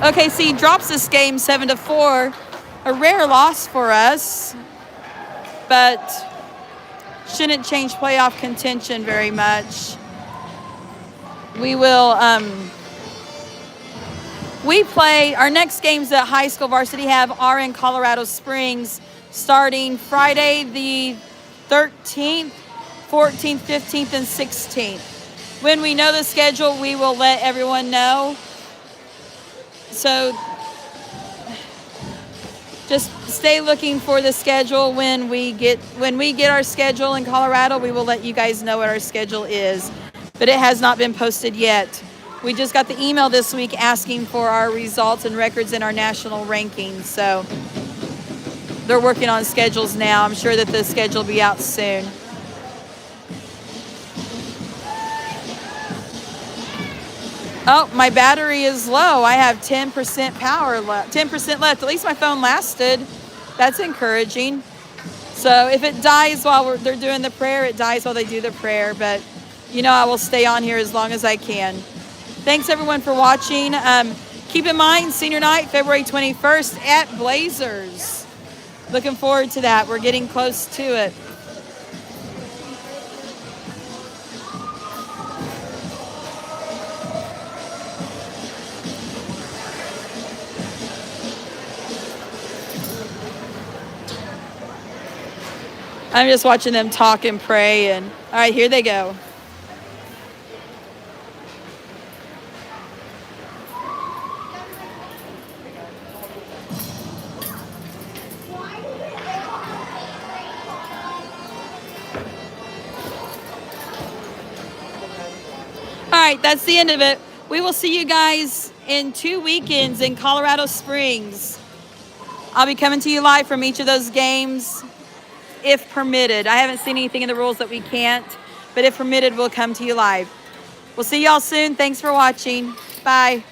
OKC drops this game 7-4. A rare loss for us, but shouldn't change playoff contention very much. We will, we play, our next games that high school varsity are in Colorado Springs starting Friday the 13th, 14th, 15th, and 16th. When we know the schedule, we will let everyone know. So just stay looking for the schedule. When we get our schedule in Colorado, we will let you guys know what our schedule is. But it has not been posted yet. We just got the email this week asking for our results and records in our national rankings. So they're working on schedules now. I'm sure that the schedule will be out soon. Oh, my battery is low. I have 10% power left, 10% left. At least my phone lasted. That's encouraging. So if it dies while they're doing the prayer, it dies while they do the prayer. But, you know, I will stay on here as long as I can. Thanks, everyone, for watching. Keep in mind, senior night, February 21st at Blazers. Looking forward to that. We're getting close to it. I'm just watching them talk and pray. And all right, here they go. All right, that's the end of it. We will see you guys in 2 weekends in Colorado Springs. I'll be coming to you live from each of those games, if permitted. I haven't seen anything in the rules that we can't, but if permitted, we'll come to you live. We'll see y'all soon. Thanks for watching. Bye.